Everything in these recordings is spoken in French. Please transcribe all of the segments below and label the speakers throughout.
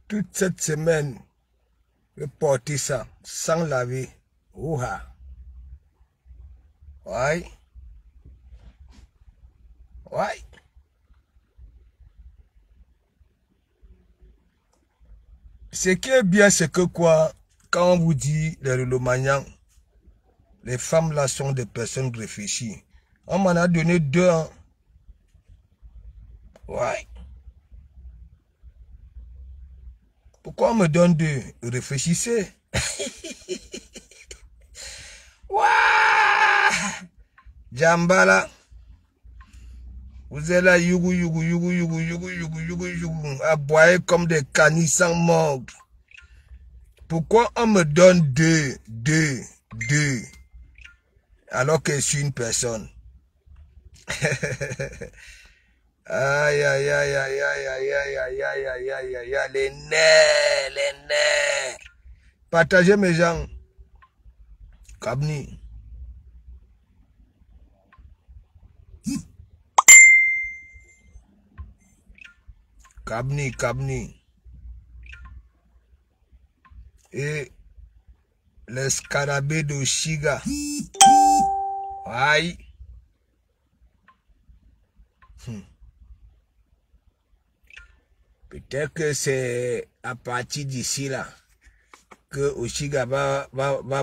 Speaker 1: toute cette semaine, je portais ça sans laver. Ouha. Ouais. Ouais. Ce qui est bien, c'est que quoi, quand on vous dit les Lolomanians, les femmes là sont des personnes réfléchies. On m'en a donné 2 ans. Ouais. Pourquoi on me donne 2? Réfléchissez. Ouah! Djambala. Vous êtes là, yougou, aboyés comme des canis sans mordre. Pourquoi on me donne 2, alors que je suis une personne? Aïe, aïe, aïe, aïe, aïe, aïe, aïe, aïe, aïe, aïe, aïe, aïe, aïe, les nerfs. Partagez mes gens. Kabni. Kabni. Et les scarabées de Shiga. Aïe. Peut-être que c'est à partir d'ici là que Oshiga va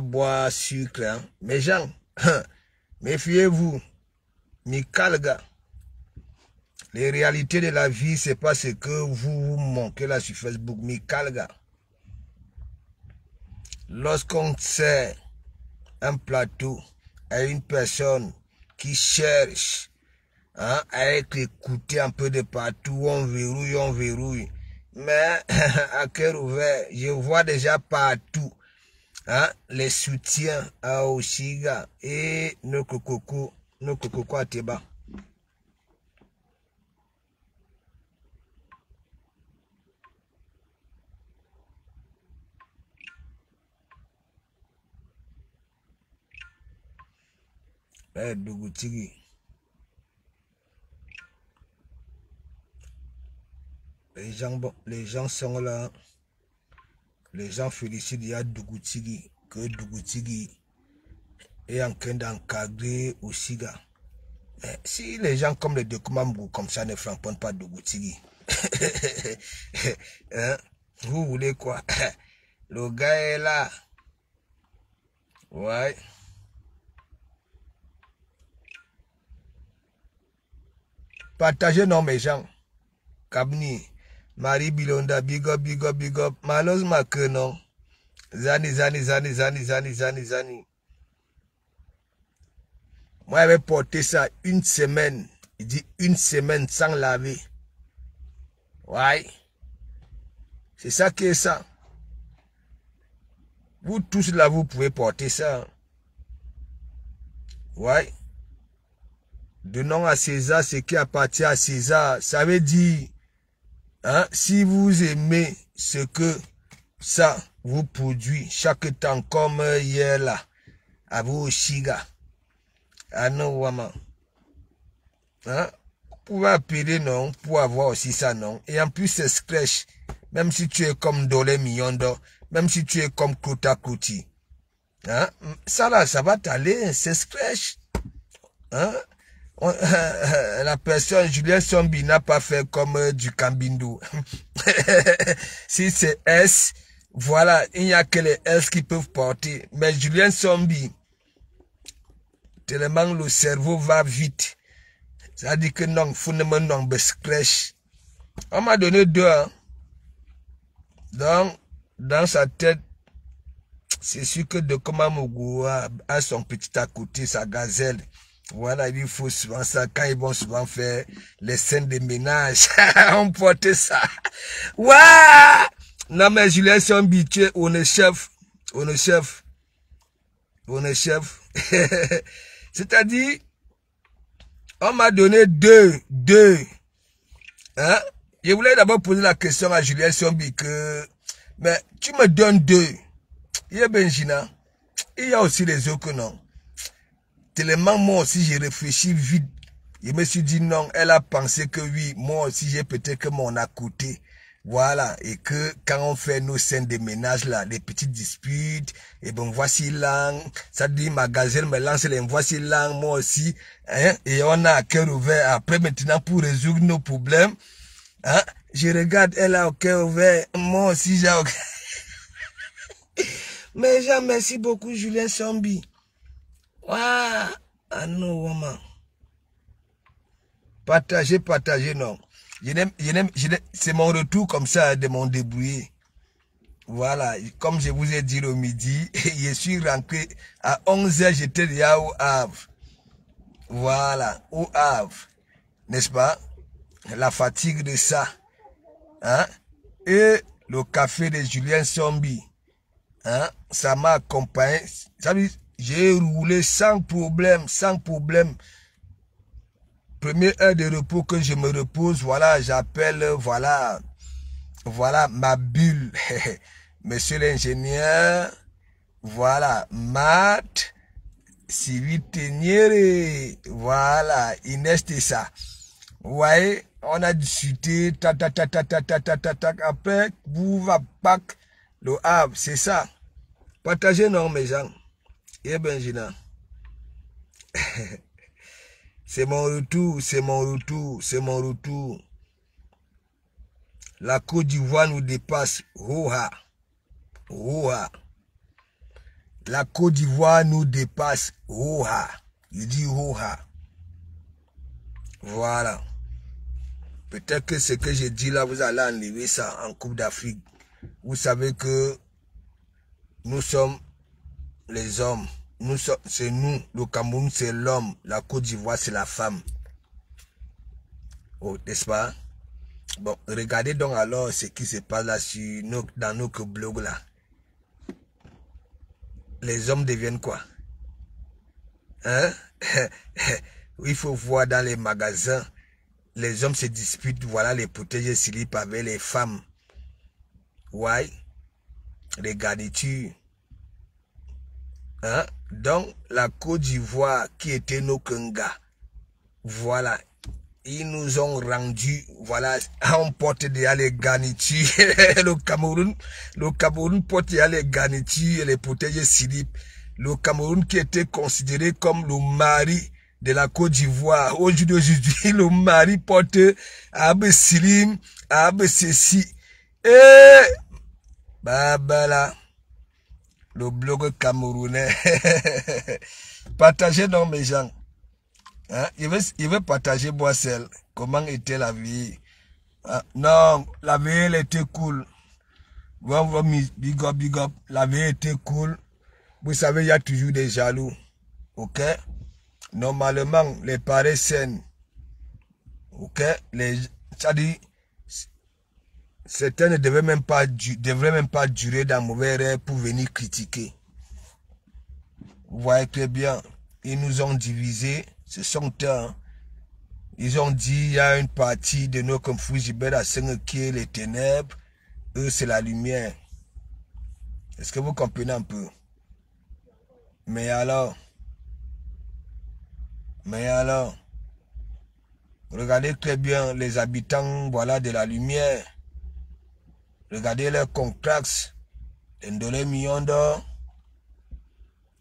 Speaker 1: boire sucre. Hein. Mes gens, méfiez-vous. Mikalga. Les réalités de la vie, c'est pas ce que vous manquez là sur Facebook. Mikalga. Lorsqu'on sert un plateau à une personne qui cherche hein, à être écouté un peu de partout, on verrouille. Mais à cœur ouvert, je vois déjà partout hein, les soutiens à Oshiga et nos Kokoko à Teba. Dougutigi. Les gens sont là. Les gens félicitent ya Dougutigi. Que Dougutigi est en train d'encadrer Oshiga. Mais si les gens comme les Dokumambu comme ça ne frappent pas Dougutigi, hein? Vous voulez quoi? Le gars est là. Ouais. Partagez non mes gens. Kabni. Marie Bilonda, big up. Malheureusement que non. Zani. Moi, j'avais porté ça une semaine. Il dit une semaine sans laver. Ouais. C'est ça qui est ça. Vous tous là, vous pouvez porter ça. Ouais. Donnons à César ce qui appartient à César. Ça veut dire, hein, si vous aimez ce que ça vous produit chaque temps comme hier là, à vous Oshiga, à non Wama, hein, vous pouvez appeler non pour avoir aussi ça non. Et en plus c'est scratch, même si tu es comme Dole Miondo, même si tu es comme Kota Kuti, hein, ça là, ça va t'aller, c'est scratch, hein. La personne, Julien Sombi n'a pas fait comme du Cambindo. Si c'est S, voilà, il n'y a que les S qui peuvent porter. Mais Julien Sombi, tellement le cerveau va vite. Ça dit que non, faut ne me non, scratch. On m'a donné 2 ans. Donc, dans sa tête, c'est sûr que de comment Mougou a son petit à côté, sa gazelle. Voilà, il faut souvent ça, quand ils vont souvent faire les scènes de ménage, on porte ça. Ouah! Non mais Julien sont habitués, on est chef. C'est-à-dire, on m'a donné 2. Hein? Je voulais d'abord poser la question à Julien Sombi que, mais tu me donnes 2. Il y a Benjina, il y a aussi les autres que non. Tellement moi aussi j'ai réfléchi vite. Je me suis dit non, elle a pensé que oui, moi aussi j'ai peut-être que mon à côté. Voilà, et que quand on fait nos scènes de ménage là, des petites disputes, et bon voici là, ça dit magasin me lance les voici là, moi aussi, hein, et on a un cœur ouvert. Après maintenant pour résoudre nos problèmes, hein, je regarde elle a au cœur ouvert, moi aussi j'ai au cœur. Mais Jean, merci beaucoup Julien Sombi. Waouh, ah non woman. Partager, non. C'est mon retour comme ça de mon débrouillé. Voilà, comme je vous ai dit le midi, je suis rentré à 11h, j'étais déjà au Havre. Voilà, au Havre. N'est-ce pas? La fatigue de ça. Hein? Et le café de Julien Sombi. Hein? Ça m'a accompagné. J'ai roulé sans problème, sans problème. Première heure de repos que je me repose, voilà, j'appelle, voilà ma bulle. Monsieur l'ingénieur, voilà, Matt, Sylvie Teniere, voilà, Inès Tessa. Vous voyez, on a discuté, après, vous va pack le Havre, c'est ça. Partagez, non, mes gens. Et Benjina. C'est mon retour, c'est mon retour, c'est mon retour. La Côte d'Ivoire nous dépasse. Roha. Roha. La Côte d'Ivoire nous dépasse. Roha. Il dit Roha. Voilà. Peut-être que ce que j'ai dit là, vous allez enlever ça en Coupe d'Afrique. Vous savez que nous sommes les hommes. C'est nous. Le Cameroun, c'est l'homme. La Côte d'Ivoire, c'est la femme. Oh, n'est-ce pas? Bon, regardez donc alors ce qui se passe là dans nos blogs là. Les hommes deviennent quoi? Hein? Il faut voir dans les magasins. Les hommes se disputent, voilà les protèges slip avec les femmes. Ouais. Les garnitures. Hein? Donc, la Côte d'Ivoire qui était nos Kenga. Voilà. Ils nous ont rendu, voilà, on porte déjà les garnitures. le Cameroun porte déjà les garnitures et les protèges slip. Le Cameroun qui était considéré comme le mari de la Côte d'Ivoire. Aujourd'hui, le mari porte Abe Silim, Abe Ceci. Et, bah là, le blog camerounais. Partagez donc mes gens. Hein? Il veut partager Boissel. Comment était la vie? Hein? Non, la vie elle était cool. Big up. La vie était cool. Vous savez, il y a toujours des jaloux. Ok? Normalement, les pareils saines. Ok? C'est-à-dire, certains ne devraient même pas durer dans mauvais rêve pour venir critiquer. Vous voyez très bien. Ils nous ont divisés. Ce sont eux. Ils ont dit il y a une partie de nos Fujibert à 5 qui est les ténèbres. Eux, c'est la lumière. Est-ce que vous comprenez un peu? Mais alors, regardez très bien les habitants, voilà, de la lumière. Regardez leurs contracts. Ndolé Miondo,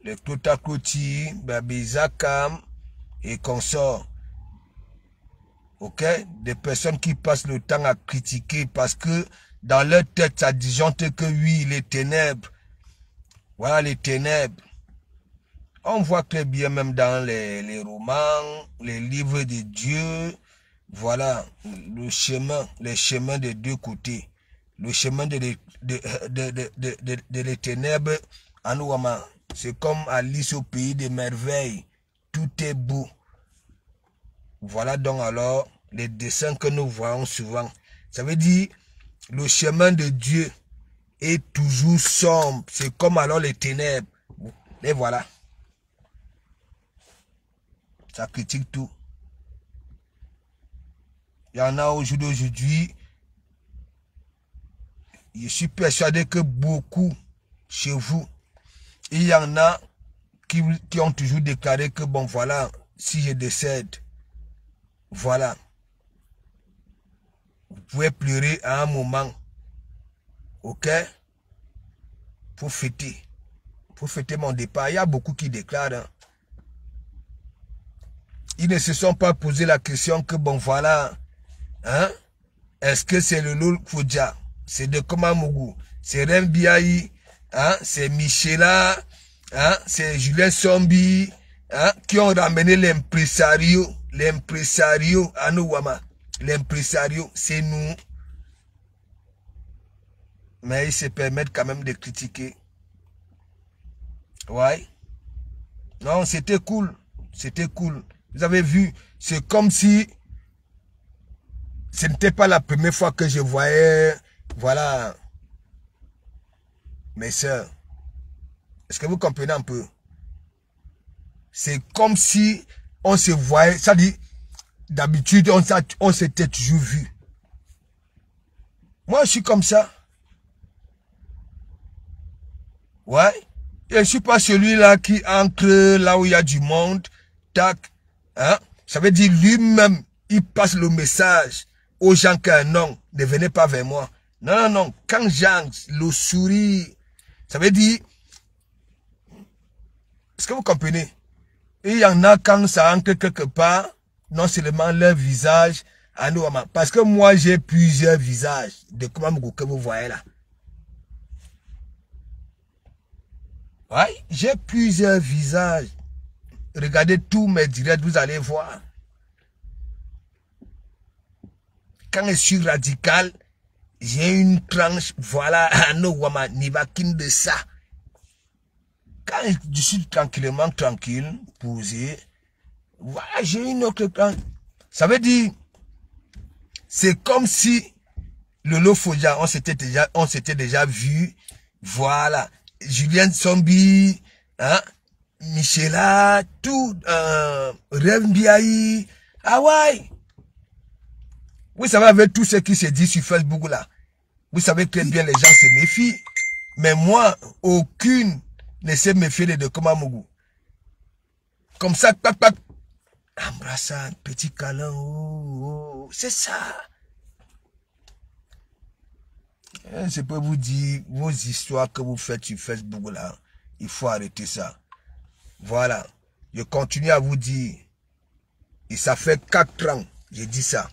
Speaker 1: les Klota Kloti, Babizakam et consorts. Ok? Des personnes qui passent le temps à critiquer parce que dans leur tête, ça disjoncte que oui, les ténèbres. Voilà les ténèbres. On voit très bien même dans les romans, les livres de Dieu, voilà, les chemins des deux côtés. Le chemin de les ténèbres, en Ouama, c'est comme Alice au pays des merveilles. Tout est beau. Voilà donc alors les dessins que nous voyons souvent. Ça veut dire le chemin de Dieu est toujours sombre. C'est comme alors les ténèbres. Et voilà. Ça critique tout. Il y en a aujourd'hui. Je suis persuadé que beaucoup chez vous, il y en a qui ont toujours déclaré que bon voilà, si je décède, voilà, pouvez pleurer à un moment. Ok? Pour fêter. Pour fêter mon départ. Il y a beaucoup qui déclarent. Hein. Ils ne se sont pas posé la question que bon voilà. Hein? Est-ce que c'est le Lolo Fodja? C'est de Komamougou. C'est Rembiaï. Hein? C'est Michela. Hein? C'est Julien Sombi. Hein? Qui ont ramené l'impresario. L'impresario à Nouama. L'impresario, c'est nous. Mais ils se permettent quand même de critiquer. Ouais. Non, c'était cool. C'était cool. Vous avez vu, c'est comme si ce n'était pas la première fois que je voyais, voilà, mes soeurs. Est-ce que vous comprenez un peu? C'est comme si on se voyait, ça dit, d'habitude, on s'était toujours vu. Moi, je suis comme ça. Ouais. Et je ne suis pas celui-là qui entre là où il y a du monde. Tac. Hein? Ça veut dire lui-même, il passe le message aux gens qu'un non, ne venez pas vers moi. Non, non, non. Quand Jean le sourit, ça veut dire, est-ce que vous comprenez? Et il y en a quand ça entre quelque part, non seulement leur visage, à nous, parce que moi j'ai plusieurs visages de comment que vous voyez là. Ouais, j'ai plusieurs visages. Regardez tous mes directs, vous allez voir. Quand je suis radical, j'ai une tranche, voilà, Nivakin de ça. Quand je suis tranquillement tranquille, posé, voilà, j'ai une autre tranche. Ça veut dire, c'est comme si le Lofoja, on s'était déjà vu, voilà. Julien Sombi, hein, Michela, tout, Rembiaï, ah ouais. Vous savez, avec tout ce qui se dit sur Facebook là, vous savez très bien les gens se méfient. Mais moi, aucune ne s'est méfié de Komamougou. Comme ça, pac, pac, embrasse un petit câlin, oh, oh, c'est ça. Je peux vous dire, vos histoires que vous faites sur Facebook là, il faut arrêter ça. Voilà. Je continue à vous dire, et ça fait 4 ans, j'ai dit ça.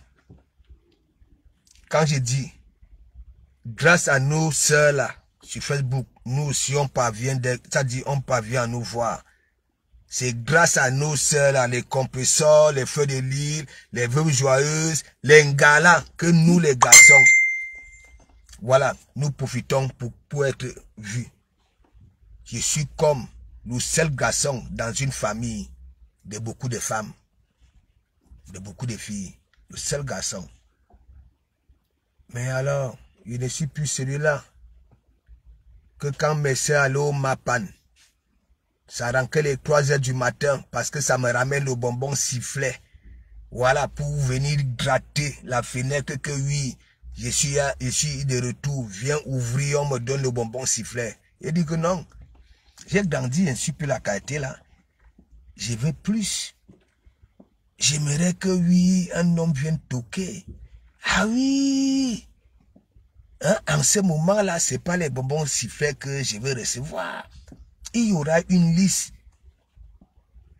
Speaker 1: Quand j'ai dit, grâce à nos sœurs là, sur Facebook, nous aussi on parvient, ça dit on parvient à nous voir. C'est grâce à nos sœurs là, les compresseurs, les feux de l'île, les veuves joyeuses, les ngalas, que nous les garçons, voilà, nous profitons pour être vus. Je suis comme le seul garçon dans une famille de beaucoup de femmes, de beaucoup de filles. Le seul garçon. Mais alors, je ne suis plus celui-là que quand mes soeurs allaient au Mapan, ça rentrait les 3 heures du matin parce que ça me ramène le bonbon sifflet. Voilà, pour venir gratter la fenêtre que oui, je suis de retour, viens ouvrir, on me donne le bonbon sifflet. Il dit que non, j'ai grandi, je ne suis plus la qualité là. Je veux plus. J'aimerais que oui, un homme vienne toquer. Ah oui! Hein? En ce moment-là, ce n'est pas les bonbons sifflets que je vais recevoir. Il y aura une liste.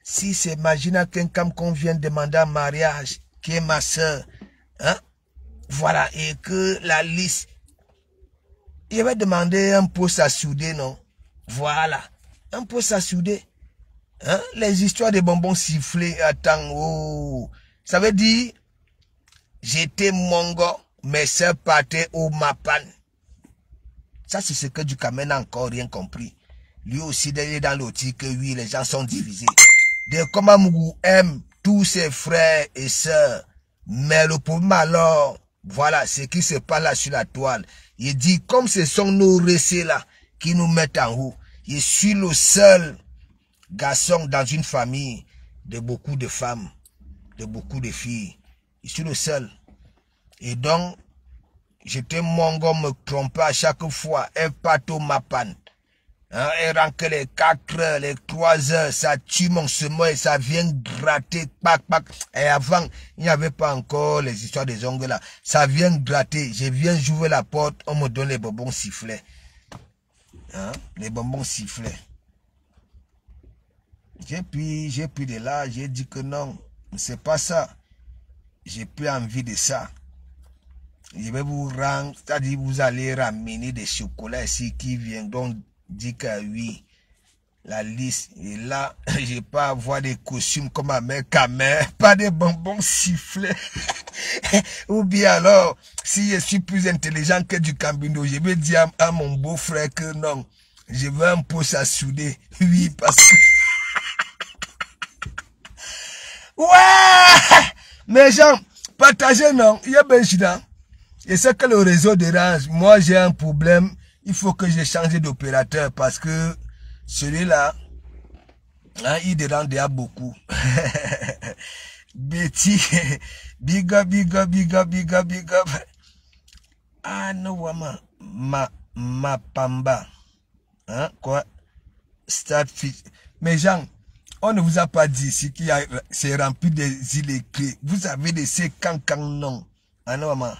Speaker 1: Si c'est imagine quelqu'un qu'on vient demander un mariage, qui est ma soeur, hein? Voilà, et que la liste, je vais demander un poste à souder, non? Voilà, un poste à souder. Hein? Les histoires de bonbons sifflés, attends, oh, ça veut dire, j'étais mongo, mes soeurs partaient au Mapan. Ça, c'est ce que Dukamen n'a encore rien compris. Lui aussi, il est dans l'outil que oui, les gens sont divisés. De Komamougou aime tous ses frères et sœurs. Mais le problème alors, voilà, ce qui se passe là sur la toile. Il dit, comme ce sont nos récits là qui nous mettent en haut, je suis le seul garçon dans une famille de beaucoup de femmes, de beaucoup de filles. Je suis le seul. Et donc, j'étais mongo me tromper à chaque fois, un pato Mapan. Hein, et ranque les 4 heures, les 3 heures, ça tue mon semoy, ça vient gratter, pac, pac. Et avant, il n'y avait pas encore les histoires des ongles là. Ça vient gratter. Je viens, j'ouvre la porte, on me donne les bonbons sifflets. Hein, les bonbons sifflets. J'ai pris de là, j'ai dit que non, c'est pas ça. J'ai plus envie de ça. Je vais vous rendre, c'est-à-dire vous allez ramener des chocolats ici qui viennent, donc dit que oui, la liste est là. Je vais pas avoir des costumes comme ma mère Kamer, pas des bonbons sifflés. Ou bien alors, si je suis plus intelligent que du Cambindo, je vais dire à mon beau-frère que non, je veux un poste à souder. Oui, parce que... Ouais! Mais gens, partagez non, il y a ben chida. Et c'est que le réseau dérange. Moi, j'ai un problème. Il faut que je change d'opérateur parce que celui-là, hein, il dérange déjà beaucoup. Betty, big up, big up, big up, big up, big up. Ah non, maman, ma pamba. Hein, quoi? Start fish. Mais gens, on ne vous a pas dit ici qu'il y a, c'est rempli des îles écrites. Vous avez laissé cancan non. Ah non, maman.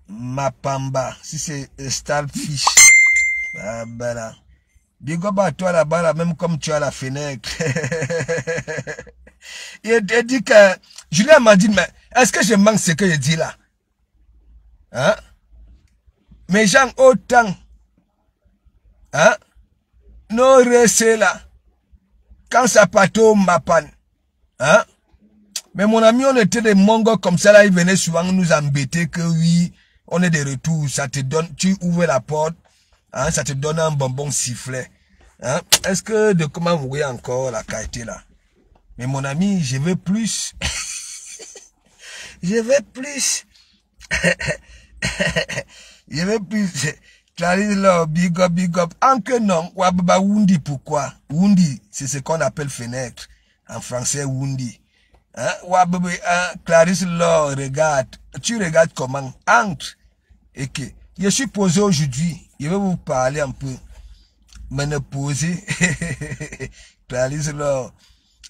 Speaker 1: Ma pamba, si c'est Starfish. Ah ben là. Big up à toi là-bas, là, même comme tu as la fenêtre. Il a dit que, Julien m'a dit, mais est-ce que je manque ce que je dis là? Hein? Mais gens, autant, hein? Nos restés là, quand ça partait au Mapan, hein? Mais mon ami, on était des Mongols comme ça là, ils venaient souvent nous embêter que oui, on est de retour, ça te donne, tu ouvres la porte, hein, ça te donne un bonbon sifflet. Hein? Est-ce que de comment vous voyez encore la qualité là? Mais mon ami, je veux plus. Je veux plus. Je veux plus. Clarisse là, big up, big up. En que non, wababa wundi, pourquoi? Wundi, c'est ce qu'on appelle fenêtre. En français, wundi. Hein? Wababa, Clarisse là, regarde. Tu regardes comment? Entre. Et que, je suis posé aujourd'hui. Je vais vous parler un peu. Mais ne poser. Clarisse là.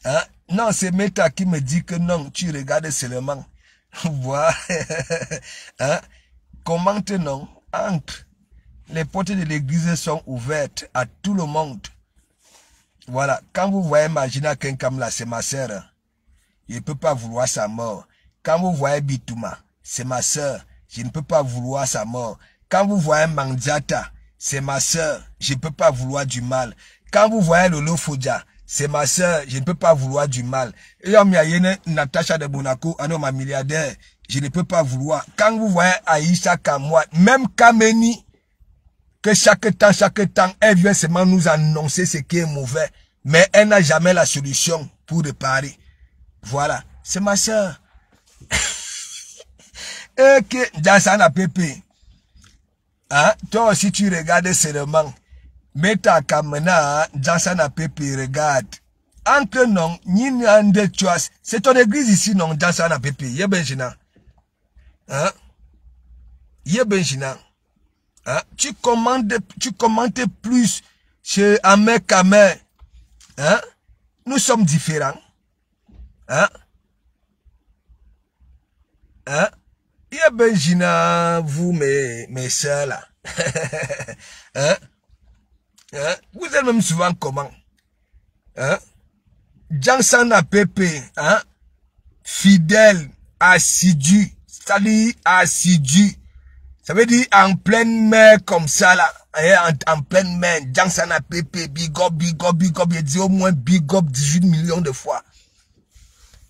Speaker 1: Hein? Non, c'est Meta qui me dit que non, tu regardes seulement. Voilà. Hein? Commente non. Entre. Les portes de l'église sont ouvertes à tout le monde. Voilà. Quand vous voyez Magina Kenkamla, c'est ma sœur. Je ne peux pas vouloir sa mort. Quand vous voyez Bitouma, c'est ma sœur. Je ne peux pas vouloir sa mort. Quand vous voyez Mandiata, c'est ma sœur. Je ne peux pas vouloir du mal. Quand vous voyez Lolo Fodja, c'est ma sœur. Je ne peux pas vouloir du mal. Et Natacha de Monaco, ma milliardaire, je ne peux pas vouloir. Quand vous voyez Aïcha Kamwa, même Kameni, que chaque temps, elle vient seulement nous annoncer ce qui est mauvais. Mais elle n'a jamais la solution pour réparer. Voilà. C'est ma soeur. Et que, Jassana Pépé. Hein? Toi aussi, tu regardes seulement. Mais ta caméra, Jassana Pépé, regarde. Entre non, ni de choix. C'est ton église ici, non, Jassana Pépé. Yé Benjina. Hein? Yé Benjina. Hein? Tu commentes plus chez Amé Kamer. Hein? Nous sommes différents. Hein? Hein? Il y a Benjina, vous, mes soeurs là. Hein? Hein? Vous êtes même souvent comment? Hein? Jansana Pépé, hein? Fidèle, assidu, c'est-à-dire assidu. Ça veut dire en pleine mer comme ça là. En pleine mer, Jansana Pépé, big up, big up, big up. Il dit au moins big up 18 millions de fois.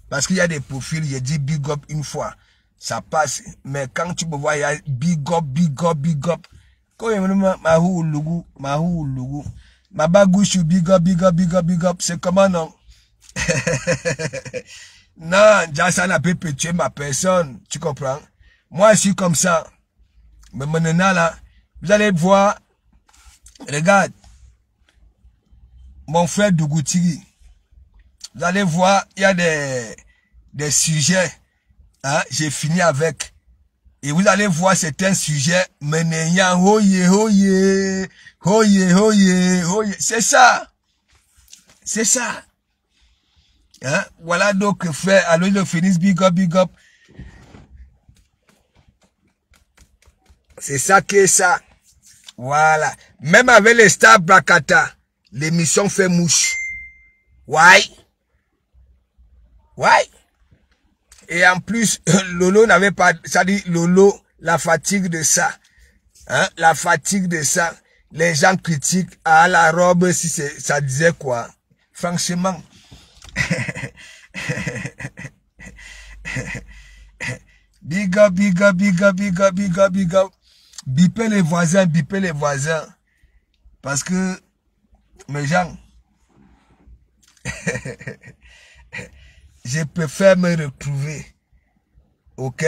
Speaker 1: Parce qu'il y a des profils, il dit big up une fois. Ça passe. Mais quand tu me vois, il y a big up, big up, big up. Quand il y a mahou lougou. Ma bagouche, big up, big up, big up, big up. C'est comment non? Non, Jansana Pépé, tu es ma personne. Tu comprends? Moi, je suis comme ça. Mais maintenant là, vous allez voir, regarde, mon frère Dougoutiri, vous allez voir, il y a des sujets, hein, j'ai fini avec, Et vous allez voir certains sujets, menayant, oye, oye, oye, oye, oye. C'est ça. C'est ça. Hein? Voilà donc, frère, allons le finisse, big up, big up. C'est ça qui est ça. Voilà. Même avec les stars Brakata, l'émission fait mouche. Why? Why? Et en plus, Lolo n'avait pas, ça dit Lolo, la fatigue de ça. Hein? La fatigue de ça. Les gens critiquent à la robe si ça disait quoi. Franchement. Big up, big up, big up, big up, big up, big up. Bipez les voisins, bipez les voisins. Parce que, mes gens, je préfère me retrouver. Ok?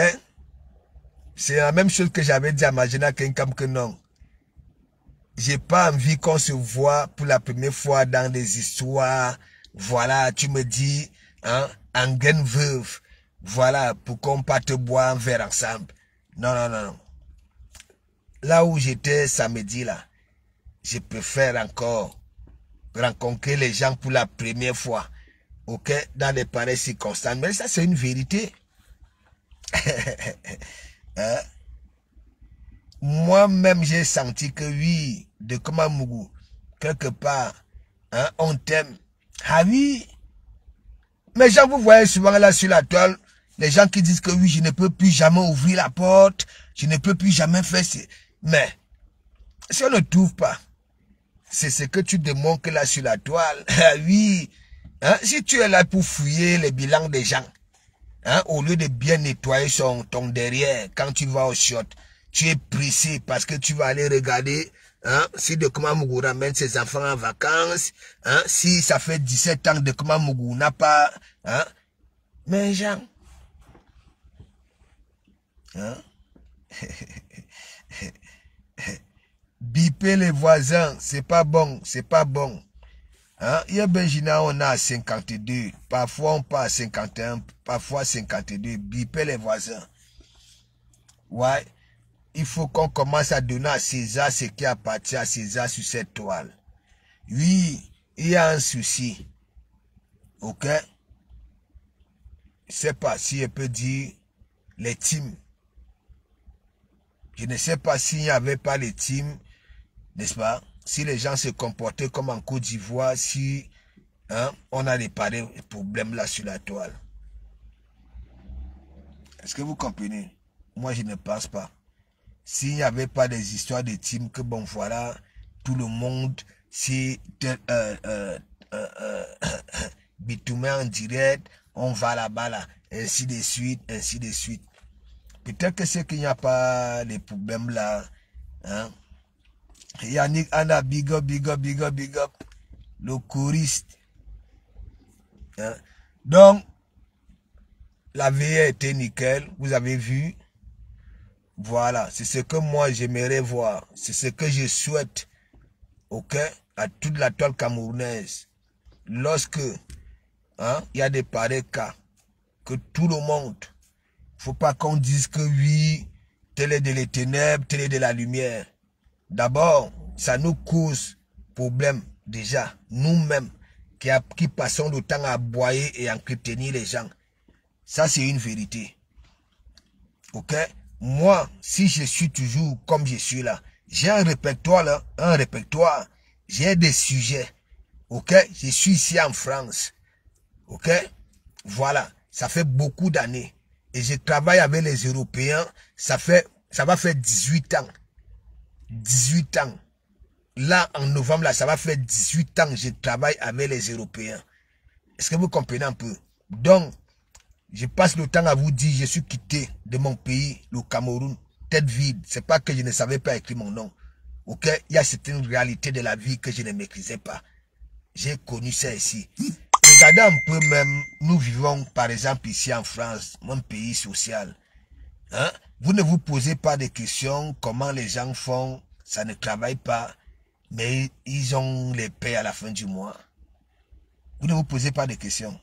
Speaker 1: C'est la même chose que j'avais dit à Magina Kenkam que non. J'ai pas envie qu'on se voit pour la première fois dans des histoires. Voilà, tu me dis, hein, en gaine veuve. Voilà, pour qu'on parte boire un verre ensemble. Non, non, non, non. Là où j'étais samedi là, je préfère encore rencontrer les gens pour la première fois. Ok, dans des pareilles circonstances. Mais ça, c'est une vérité. Hein? Moi-même, j'ai senti que oui, de Komamougou, quelque part, hein, on t'aime. Ah oui. Mais gens, vous voyez souvent là sur la toile, les gens qui disent que oui, je ne peux plus jamais ouvrir la porte, je ne peux plus jamais faire... Mais, si on ne trouve pas, c'est ce que tu démontres là sur la toile. Ah oui. Hein, si tu es là pour fouiller les bilans des gens, hein, au lieu de bien nettoyer ton derrière, quand tu vas au shot, tu es pressé parce que tu vas aller regarder, hein, si de Komamougou ramène ses enfants en vacances, hein, si ça fait 17 ans de Komamougou n'a pas, hein, mais gens, hein, biper les voisins, c'est pas bon, c'est pas bon. Hein? Il y a Benjina, on a 52, parfois on part à 51, parfois 52, biper les voisins. Ouais, il faut qu'on commence à donner à César ce qui appartient à César sur cette toile. Oui, il y a un souci. Ok? Je ne sais pas si je peux dire les teams. Je ne sais pas s'il n'y avait pas les teams, n'est-ce pas? Si les gens se comportaient comme en Côte d'Ivoire, si hein, on a des pareils problèmes là sur la toile. Est-ce que vous comprenez? Moi, je ne pense pas. S'il n'y avait pas des histoires de team que bon voilà, tout le monde, si bitumen en direct, on va là-bas là, ainsi de suite, ainsi de suite. Peut-être que c'est qu'il n'y a pas les problèmes là, hein. Yannick Anna, big up, big up, big up, big up. Le choriste. Hein? Donc, la veille était nickel, vous avez vu. Voilà, c'est ce que moi j'aimerais voir. C'est ce que je souhaite, ok, à toute la toile camerounaise. Lorsque, hein, il y a des pareils cas, que tout le monde, faut pas qu'on dise que oui, tel est de les ténèbres, tel est de la lumière. D'abord, ça nous cause problème déjà, nous-mêmes, qui passons le temps à aboyer et à entretenir les gens. Ça, c'est une vérité. Ok? Moi, si je suis toujours comme je suis là, j'ai un répertoire là, j'ai des sujets. Ok? Je suis ici en France. Ok? Voilà. Ça fait beaucoup d'années. Et je travaille avec les Européens. Ça va faire 18 ans. 18 ans. Là, en novembre, là, ça va faire 18 ans que je travaille avec les Européens. Est-ce que vous comprenez un peu? Donc, je passe le temps à vous dire, je suis quitté de mon pays, le Cameroun, tête vide. C'est pas que je ne savais pas écrire mon nom. Ok? Il y a certaines réalités de la vie que je ne maîtrisais pas. J'ai connu ça ici. Regardez un peu même, nous vivons par exemple ici en France, mon pays social. Hein? Vous ne vous posez pas de questions, comment les gens font, ça ne travaille pas, mais ils ont les paies à la fin du mois. Vous ne vous posez pas de questions.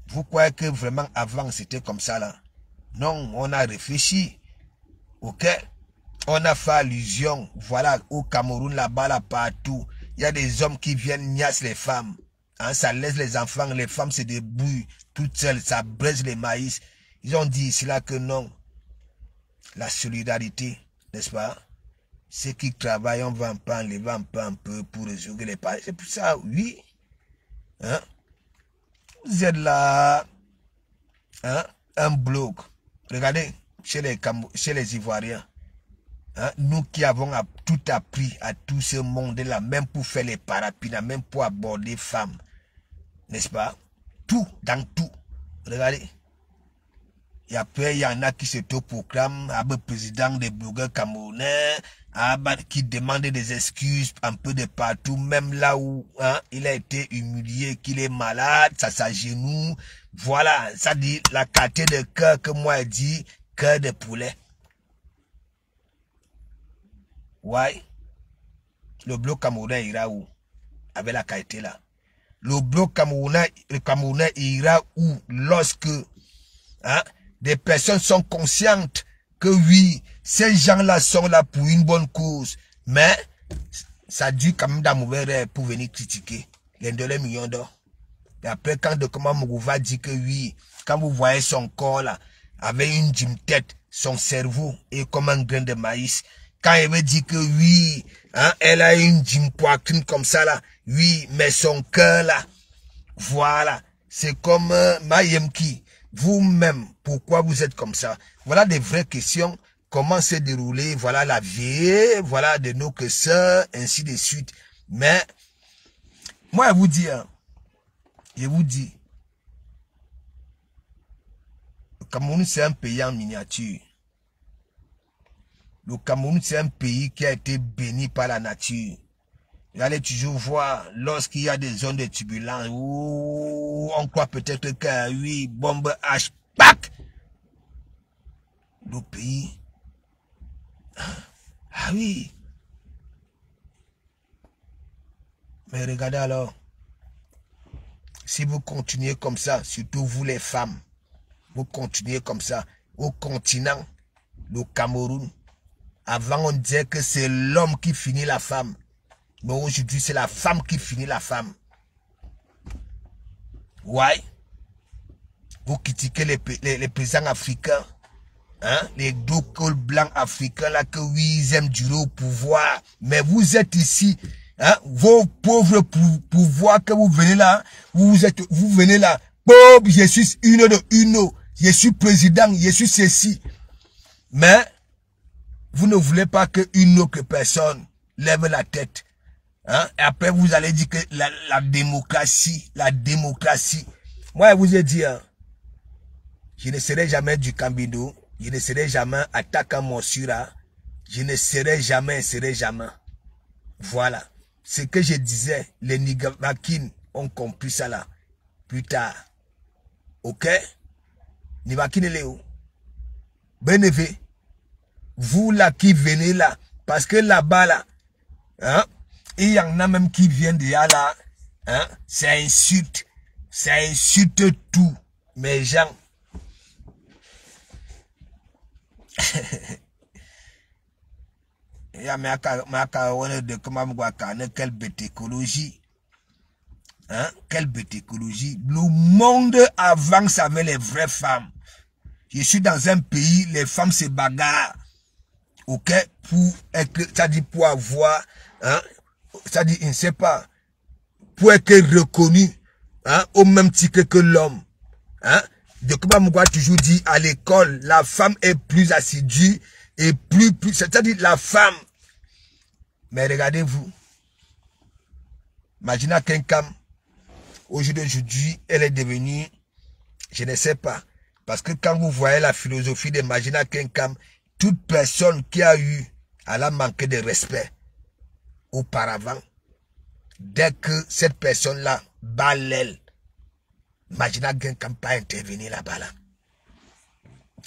Speaker 1: Vous croyez que vraiment avant c'était comme ça là? Non, on a réfléchi. Ok? On a fait allusion, voilà, au Cameroun, là-bas, là, partout. Il y a des hommes qui viennent niasse les femmes. Hein, ça laisse les enfants, les femmes se débrouillent toutes seules, ça braise les maïs. Ils ont dit ici là que non. La solidarité, n'est-ce pas? Ceux qui travaillent, on va enlever un peu pour résoudre les problèmes. C'est pour ça, oui. Hein? Vous êtes là, hein? Un bloc. Regardez, chez les Ivoiriens. Hein? Nous qui avons tout appris à tout ce monde-là, même pour faire les parapinas, même pour aborder les femmes. N'est-ce pas? Tout, dans tout. Regardez. Et après, il y en a qui se proclament président des blogueurs camerounais, qui demandent des excuses un peu de partout, même là où hein, il a été humilié, qu'il est malade, ça s'agenouille. Voilà, ça dit la qualité de cœur que moi je dis, cœur de poulet. Ouais. Le bloc camerounais ira où? Avec la qualité là. Le bloc camerounais ira où lorsque hein, des personnes sont conscientes que oui, ces gens-là sont là pour une bonne cause, mais ça dure quand même d'un mauvais rêve pour venir critiquer les 2 millions d'or. Et après, quand Dokoma Mourouva dit que oui, quand vous voyez son corps là, avec une gym-tête, son cerveau est comme un grain de maïs. Quand elle veut dire que oui, hein, elle a une gym poitrine comme ça là, oui, mais son cœur là, voilà, c'est comme Mayemki. Vous-même, pourquoi vous êtes comme ça? Voilà des vraies questions. Comment s'est déroulée, voilà la vie, voilà de nos sœurs, ainsi de suite. Mais, moi, je vous dis, le Cameroun, c'est un pays en miniature. Le Cameroun, c'est un pays qui a été béni par la nature. Vous allez toujours voir, lorsqu'il y a des zones de turbulence, où on croit peut-être que, oui, bombe H, pack! Le pays, ah oui. Mais regardez alors, si vous continuez comme ça, surtout vous les femmes, vous continuez comme ça, au continent, le Cameroun, avant on disait que c'est l'homme qui finit la femme. Mais aujourd'hui, c'est la femme qui finit la femme. Ouais. Vous critiquez les paysans africains. Hein? Les deux cols blancs africains, là, que oui, ils aiment durer au pouvoir. Mais vous êtes ici. Hein? Vos pauvres pouvoirs que vous venez là. Vous venez là. Bob, je suis une de une. Je suis président. Je suis ceci. Mais, vous ne voulez pas qu'une autre personne lève la tête. Hein? Et après, vous allez dire que la démocratie. Moi, je vous ai dit, hein, je ne serai jamais du Cambido. Je ne serai jamais attaquant Monsura. Je ne serai jamais. Voilà. Ce que je disais, les Nivakin ont compris ça là. Plus tard. Ok? Nivakin est où? Bénévé. Vous là qui venez là. Parce que là-bas là. Hein? Il y en a même qui viennent de là. Hein? Ça insulte. Ça insulte tout. Mes gens. Quelle bête écologie. Hein? Quelle bête écologie. Le monde avance avec les vraies femmes. Je suis dans un pays, les femmes se bagarrent. Ok? Ça dit pour avoir, hein? Ça dit, il ne sait pas, pour être reconnu, hein? Au même titre que l'homme. Hein? De comment Mouga toujours dit, à l'école, la femme est plus assidue et plus, c'est-à-dire la femme. Mais regardez-vous, Magina Kenkam, aujourd'hui, elle est devenue, je ne sais pas, parce que quand vous voyez la philosophie de Magina Kenkam, toute personne qui a eu, elle a manqué de respect auparavant. Dès que cette personne-là bat l'aile, Magina Kenkam pas intervenir là-bas là.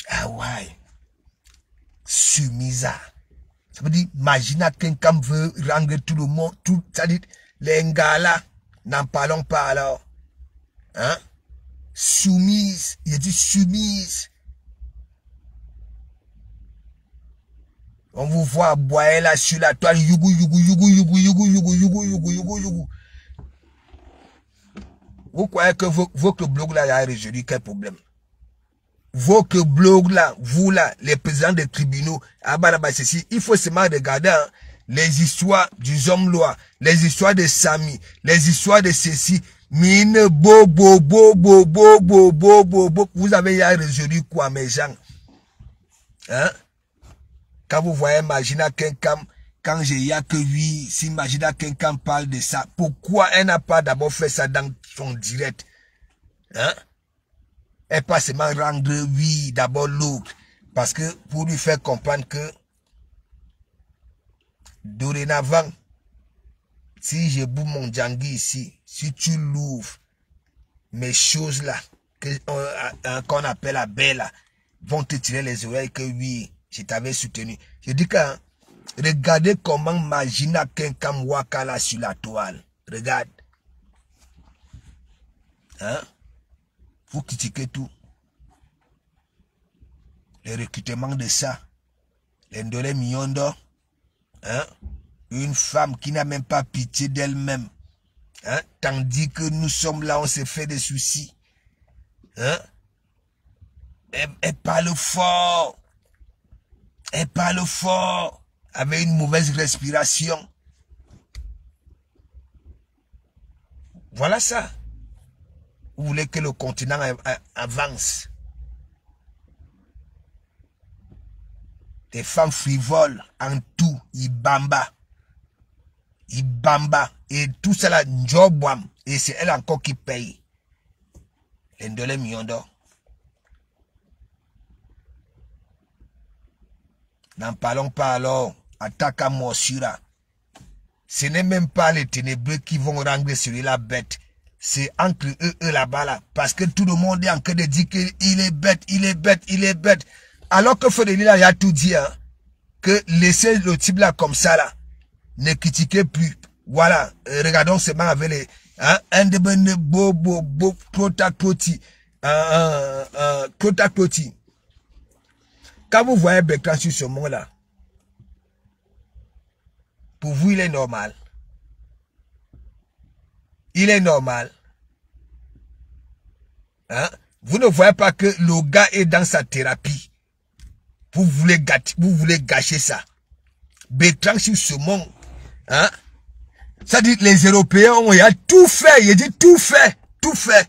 Speaker 1: Ah ouais. Sumisa. Ça veut dire, Magina Kenkam veut rendre tout le monde, tout, ça dit, les Ngala, n'en parlons pas alors. Hein? Soumise, il dit soumise. On vous voit aboyer là sur la toile. Yougou, yougou, yougou, yougou, yougou, yougou, yougou, yougou, yougou, yougou. Vous croyez que votre blog là a résolu quel problème? Votre blog là, vous là, les présidents des tribunaux, il faut seulement regarder hein, les histoires du homme-loi, les histoires de Sami, les histoires de ceci. Mine, vous avez résolu quoi, mes gens? Hein? Quand vous voyez Magina Kenkam, quand il n'y a que lui, si Magina Kenkam parle de ça, pourquoi elle n'a pas d'abord fait ça dans son direct? Hein? Et pas seulement rendre oui d'abord l'autre. Parce que pour lui faire comprendre que dorénavant, si je boue mon Djangui ici, si tu l'ouvres, mes choses là, qu'on appelle la belle, vont te tirer les oreilles que oui, je t'avais soutenu. Je dis que, hein, regardez comment Magina Kenkam Wakala sur la toile. Regarde. Hein? Vous critiquez tout. Le recrutement de ça. Les Ndolé Miondo. Hein? Une femme qui n'a même pas pitié d'elle-même. Hein? Tandis que nous sommes là, on se fait des soucis. Hein? Elle parle fort. Elle parle fort. Avec une mauvaise respiration. Voilà ça. Vous voulez que le continent avance. Des femmes frivoles en tout, Ibamba. Ibamba. Et tout ça là, Njobwam. Et c'est elle encore qui paye. L'Indolé Miondo. N'en parlons pas alors. Attaque à Morsura. Ce n'est même pas les ténébreux qui vont rendre celui-là bête. C'est entre eux là-bas là. Parce que tout le monde est en train de dire qu'il est bête, il est bête, il est bête. Alors que Fodeli là, il a tout dit, hein. Que laissez le type là comme ça là. Ne critiquez plus. Voilà. Regardons seulement avec les, hein. Un de beau, prota-proti. Prota-proti. Quand vous voyez Bertrand sur ce monde là, pour vous il est normal. Il est normal. Hein? Vous ne voyez pas que le gars est dans sa thérapie. Vous voulez gâcher ça. Bertrand sur ce monde. Hein? Ça dit les Européens ont tout fait. Il dit tout fait. Tout fait.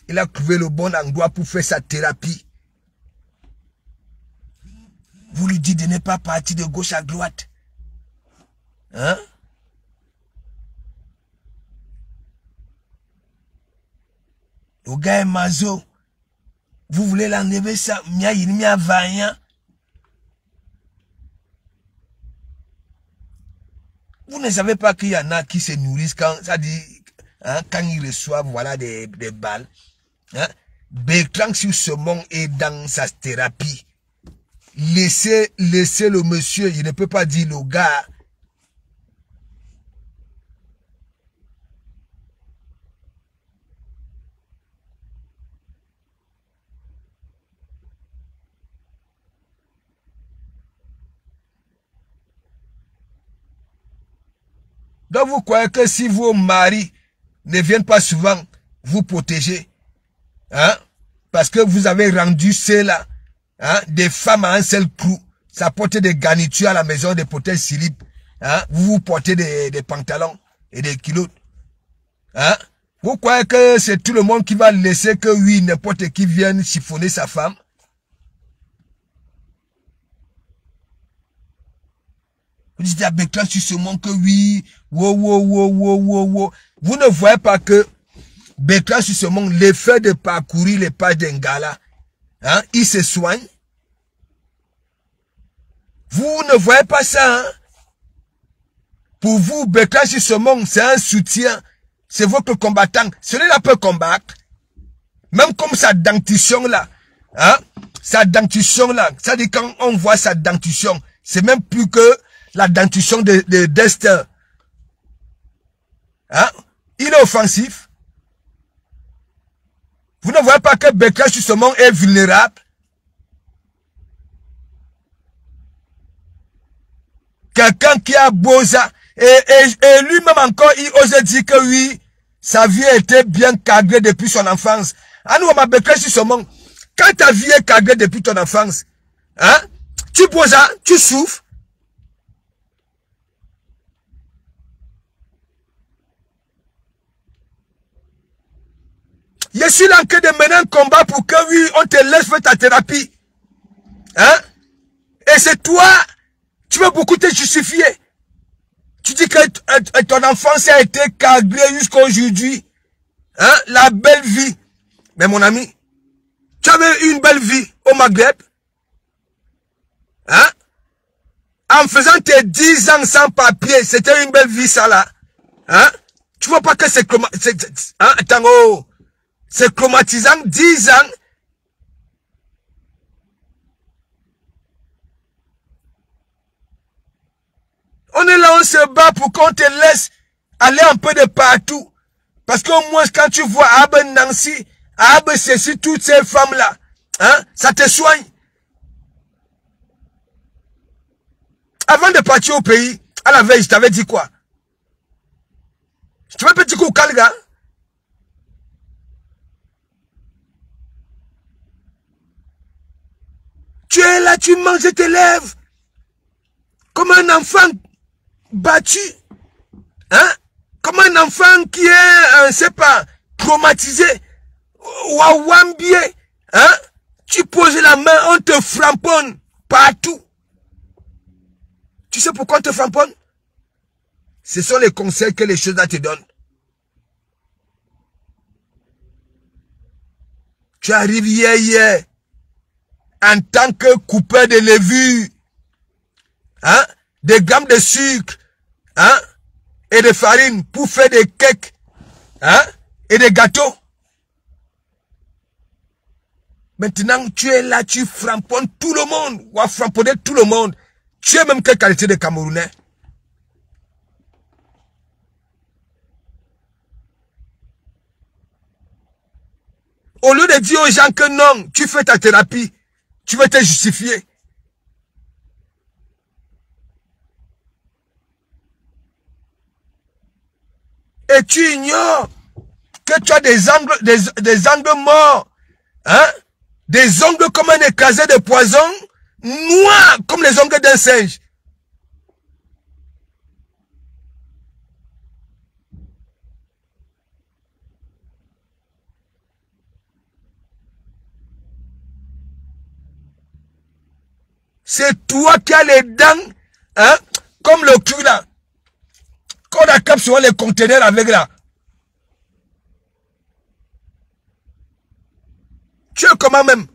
Speaker 1: Il a trouvé le bon endroit pour faire sa thérapie. Vous lui dites de ne pas partir de gauche à droite. Hein? Le gars est mazo. Vous voulez l'enlever ça. Mia vaillant. Vous ne savez pas qu'il y en a qui se nourrissent quand, ça dit, hein, quand ils reçoivent voilà, des balles. Hein? Bertrand sur ce monde est dans sa thérapie. Laissez le monsieur. Il ne peut pas dire le gars. Donc vous croyez que si vos maris ne viennent pas souvent vous protéger, hein, parce que vous avez rendu cela, hein, des femmes à un seul coup, ça porte des garnitures à la maison, des protèges slip, hein, vous portez des pantalons et des kilos, hein, vous croyez que c'est tout le monde qui va laisser que oui, n'importe qui vienne chiffonner sa femme? Vous dites à Bertrand sur ce monde que oui, wow. Vous ne voyez pas que Bertrand sur ce monde, l'effet de parcourir les pas d'un gars, hein, il se soigne. Vous ne voyez pas ça, hein? Pour vous, Bertrand sur ce monde, c'est un soutien. C'est votre combattant. Celui-là peut combattre. Même comme sa dentition là. Hein? Sa dentition là. Ça dit quand on voit sa dentition, c'est même plus que la dentition de Dexter. Hein? Il est offensif. Vous ne voyez pas que Bertrand sur ce monde est vulnérable. quelqu'un qui a Boza. Et lui-même encore, il ose dire que oui, sa vie a été bien cadrée depuis son enfance. Quand ta vie est cadrée depuis ton enfance, hein, tu Boza, tu souffres. Je suis là en train de mener un combat pour que oui, on te laisse faire ta thérapie. Hein? Et c'est toi, tu veux beaucoup te justifier. Tu dis que ton enfance a été cadrée jusqu'à aujourd'hui. Hein? La belle vie. Mais mon ami, tu avais une belle vie au Maghreb. Hein? En faisant tes 10 ans sans papier, c'était une belle vie ça là. Hein? Tu vois pas que c'est hein? Attends, oh. C'est traumatisant, 10 ans. On est là, on se bat pour qu'on te laisse aller un peu de partout. Parce qu'au moins, quand tu vois Abe Nancy, Abe ceci, toutes ces femmes-là, hein, ça te soigne. Avant de partir au pays, à la veille, je t'avais dit quoi? Je t'avais petit coup au Kalga. Tu es là, tu manges tes lèvres. Comme un enfant battu. Hein? Comme un enfant qui est, je sais pas, traumatisé. Wawambié. Hein? Tu poses la main, on te framponne partout. Tu sais pourquoi on te framponne? Ce sont les conseils que les choses là te donnent. Tu arrives hier. En tant que coupeur de levure, hein, des grammes de sucre, hein, et de farine pour faire des cakes, hein, et des gâteaux. Maintenant, tu es là, tu framponnes tout le monde, ou à framponner tout le monde. Tu es même quelle qualité de Camerounais? Au lieu de dire aux gens que non, tu fais ta thérapie, tu veux te justifier. Et tu ignores que tu as des angles morts. Hein? Des ongles comme un écrasé de poison, noirs comme les ongles d'un singe. C'est toi qui as les dents, hein, comme le cul là. Qu'on accapte sur les conteneurs avec là. Tu es comment même?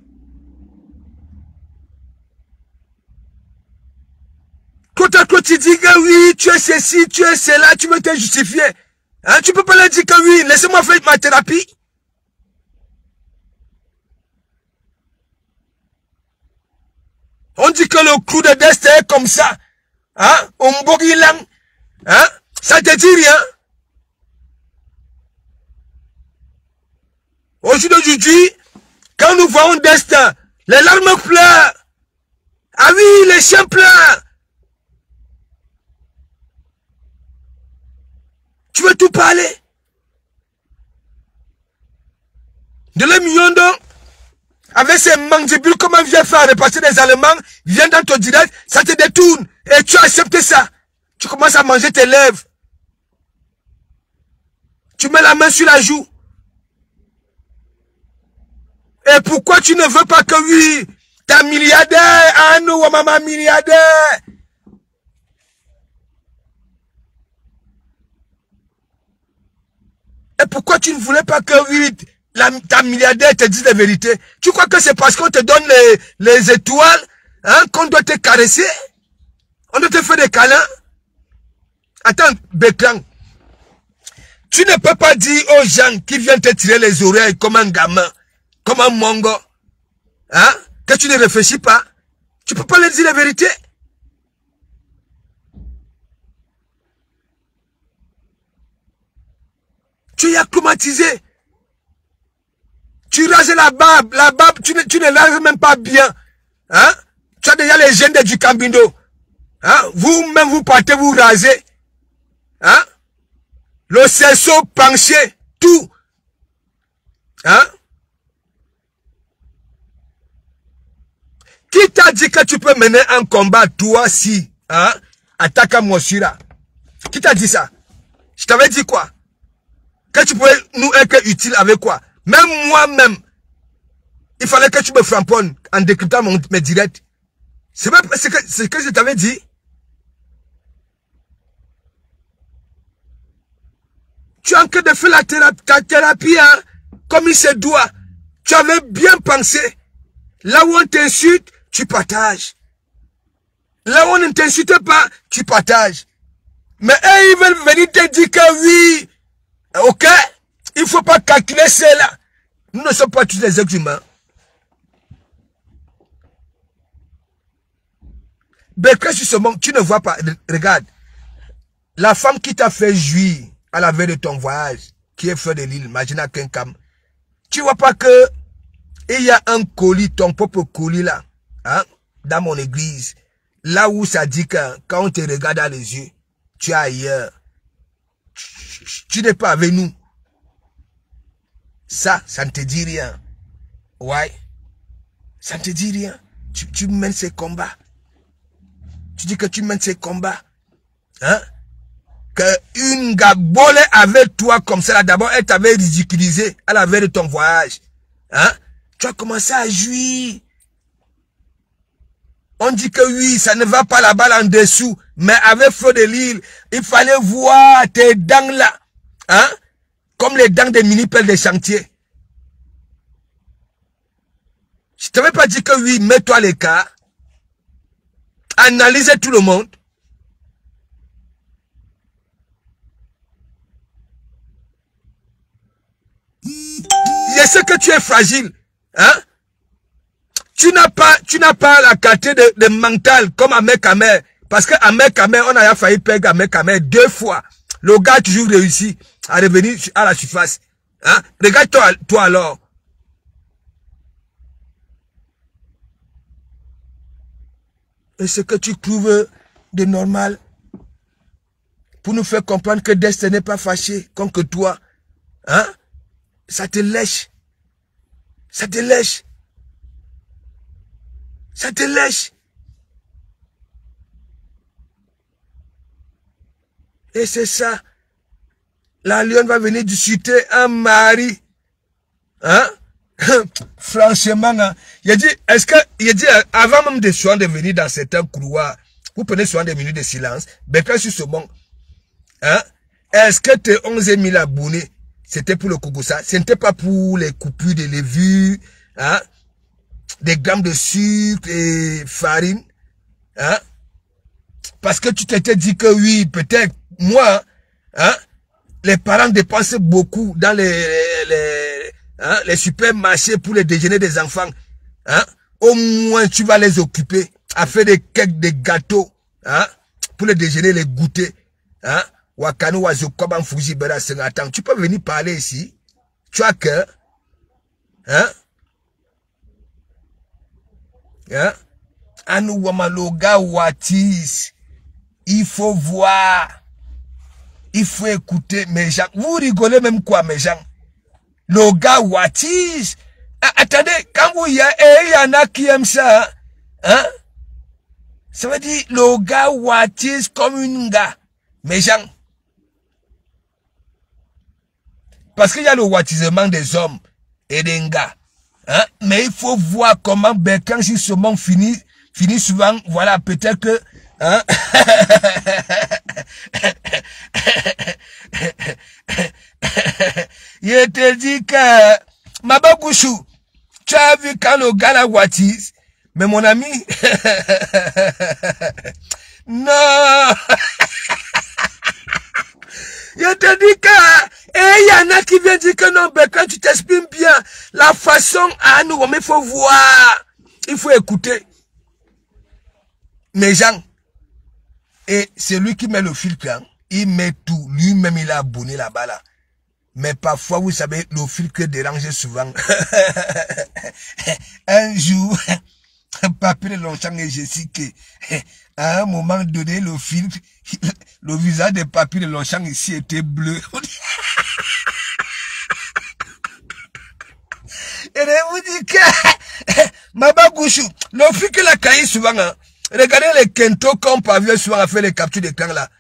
Speaker 1: Quand tu dis que oui, tu es ceci, tu es cela, tu veux te justifier. Hein, tu peux pas leur dire que oui, laissez-moi faire ma thérapie. On dit que le clou de destin est comme ça. Hein? Ombogilang. Hein? Ça te dit rien? Aujourd'hui, quand nous voyons destin, les larmes pleurent. Ah oui, les chiens pleurent. Tu veux tout parler? De l'Emiondo, avec ses mandibules, comment vient faire repasser des Allemands, vient dans ton direct, ça te détourne. Et tu acceptes ça. Tu commences à manger tes lèvres. Tu mets la main sur la joue. Et pourquoi tu ne veux pas que oui, t'es milliardaire, ah nous, maman milliardaire. Et pourquoi tu ne voulais pas que oui, ta milliardaire te dise la vérité? Tu crois que c'est parce qu'on te donne les étoiles, hein, qu'on doit te caresser? On doit te faire des câlins? Attends, Béclan. Tu ne peux pas dire aux gens qui viennent te tirer les oreilles comme un gamin, comme un mongo, hein, que tu ne réfléchis pas. Tu ne peux pas leur dire la vérité. Tu es acclimatisé. Tu rases la barbe, tu ne la rases même pas bien. Hein? Tu as déjà les gènes du Cambindo. Hein? Vous-même, vous partez vous raser. Hein? Le cerceau penché, tout. Hein? Qui t'a dit que tu peux mener un combat, toi, si, hein? Attaque à Moshira. Qui t'a dit ça? Je t'avais dit quoi? Que tu pouvais nous être utile avec quoi? Même moi-même, il fallait que tu me framponnes en décryptant mes directs. C'est ce que je t'avais dit. Tu as encore de faire ta thérapie, hein, comme il se doit. Tu avais bien pensé. Là où on t'insulte, tu partages. Là où on ne t'insulte pas, tu partages. Mais eux, ils veulent venir te dire que oui. Ok? Il ne faut pas calculer cela. Nous ne sommes pas tous des êtres humains. Becquet sur ce monde, tu ne vois pas. Regarde. La femme qui t'a fait jouir à la veille de ton voyage, qui est Fleur de Lille, Magina Kenkam, tu vois pas que il y a un colis, ton propre colis là, hein, dans mon église, là où ça dit que quand on te regarde dans les yeux, tu es ailleurs. Tu n'es pas avec nous. Ça ne te dit rien. Ouais. Ça ne te dit rien. Tu mènes ces combats. Tu dis que tu mènes ces combats. Hein? Que une gabole avec toi comme ça, d'abord, elle t'avait ridiculisé à la veille de ton voyage. Hein? Tu as commencé à jouir. On dit que oui, ça ne va pas là-bas en dessous. Mais avec Fleur de Lille, il fallait voir tes dents là. Hein? Comme les dents des mini-pelles des chantiers. Je ne t'avais pas dit que oui, mets-toi l'écart. Analysez tout le monde. Je sais que tu es fragile. Hein? Tu n'as pas la qualité de mental comme Ahmed Kamer. Parce que Ahmed Kamer, on a failli perdre Ahmed Kamer 2 fois. Le gars a toujours réussi à revenir à la surface. Hein? Regarde-toi alors. Et ce que tu trouves de normal pour nous faire comprendre que Destin n'est pas fâché contre toi. Hein? Ça te lèche. Ça te lèche. Ça te lèche. Et c'est ça. La lionne va venir discuter un mari. Hein? Franchement, hein? Il dit, avant même de soin de venir dans certains couloirs, vous prenez soin des minutes de silence, Becquet sur ce monde. Hein? Est-ce que tes 11 000 abonnés, c'était pour le Kougoussa? Ce n'était pas pour les coupures de levure, hein? Des grammes de sucre et farine. Hein? Parce que tu t'étais dit que oui, peut-être, moi, hein? Les parents dépensent beaucoup dans les supermarchés pour les déjeuner des enfants. Hein? Au moins, tu vas les occuper à faire des cakes, des gâteaux. Hein? Pour les déjeuner, les goûter. Hein? Wakano Wazokoban Fuji Bera Sengatan. Tu peux venir parler ici. Tu as cœur. Hein? Hein? Anu Wamaloga Watis. Il faut voir. Il faut écouter mes gens. Vous rigolez même quoi, mes gens? Le gars Watis. Attendez, quand vous y en a qui aiment ça, hein? Ça veut dire le gars Watis comme une gars. Mes gens. Parce qu'il y a le wattisement des hommes et des gars. Hein? Mais il faut voir comment Becquet, si ce monde finit souvent, voilà, peut-être que, hein? Il te dit que, Mabagouchou, tu as vu quand le gars la wattise, mais mon ami, non, je te dis que, et il y en a qui viennent dire que non, ben, quand tu t'exprimes bien, la façon à nous, mais il faut voir, il faut écouter. Mes gens, et c'est lui qui met le filtre, hein, il met tout, lui-même il a abonné là-bas là. Mais parfois, vous savez, le filtre dérange souvent. Un jour, Papy de Longchamp et je sais que, à un moment donné, le filtre, le visage de Papy de Longchamp ici était bleu. Et je vous dis que, Maba Gouchou, le film que la cahier souvent, hein, regardez les Kento comme pavillon souvent a fait les captures d'écran là.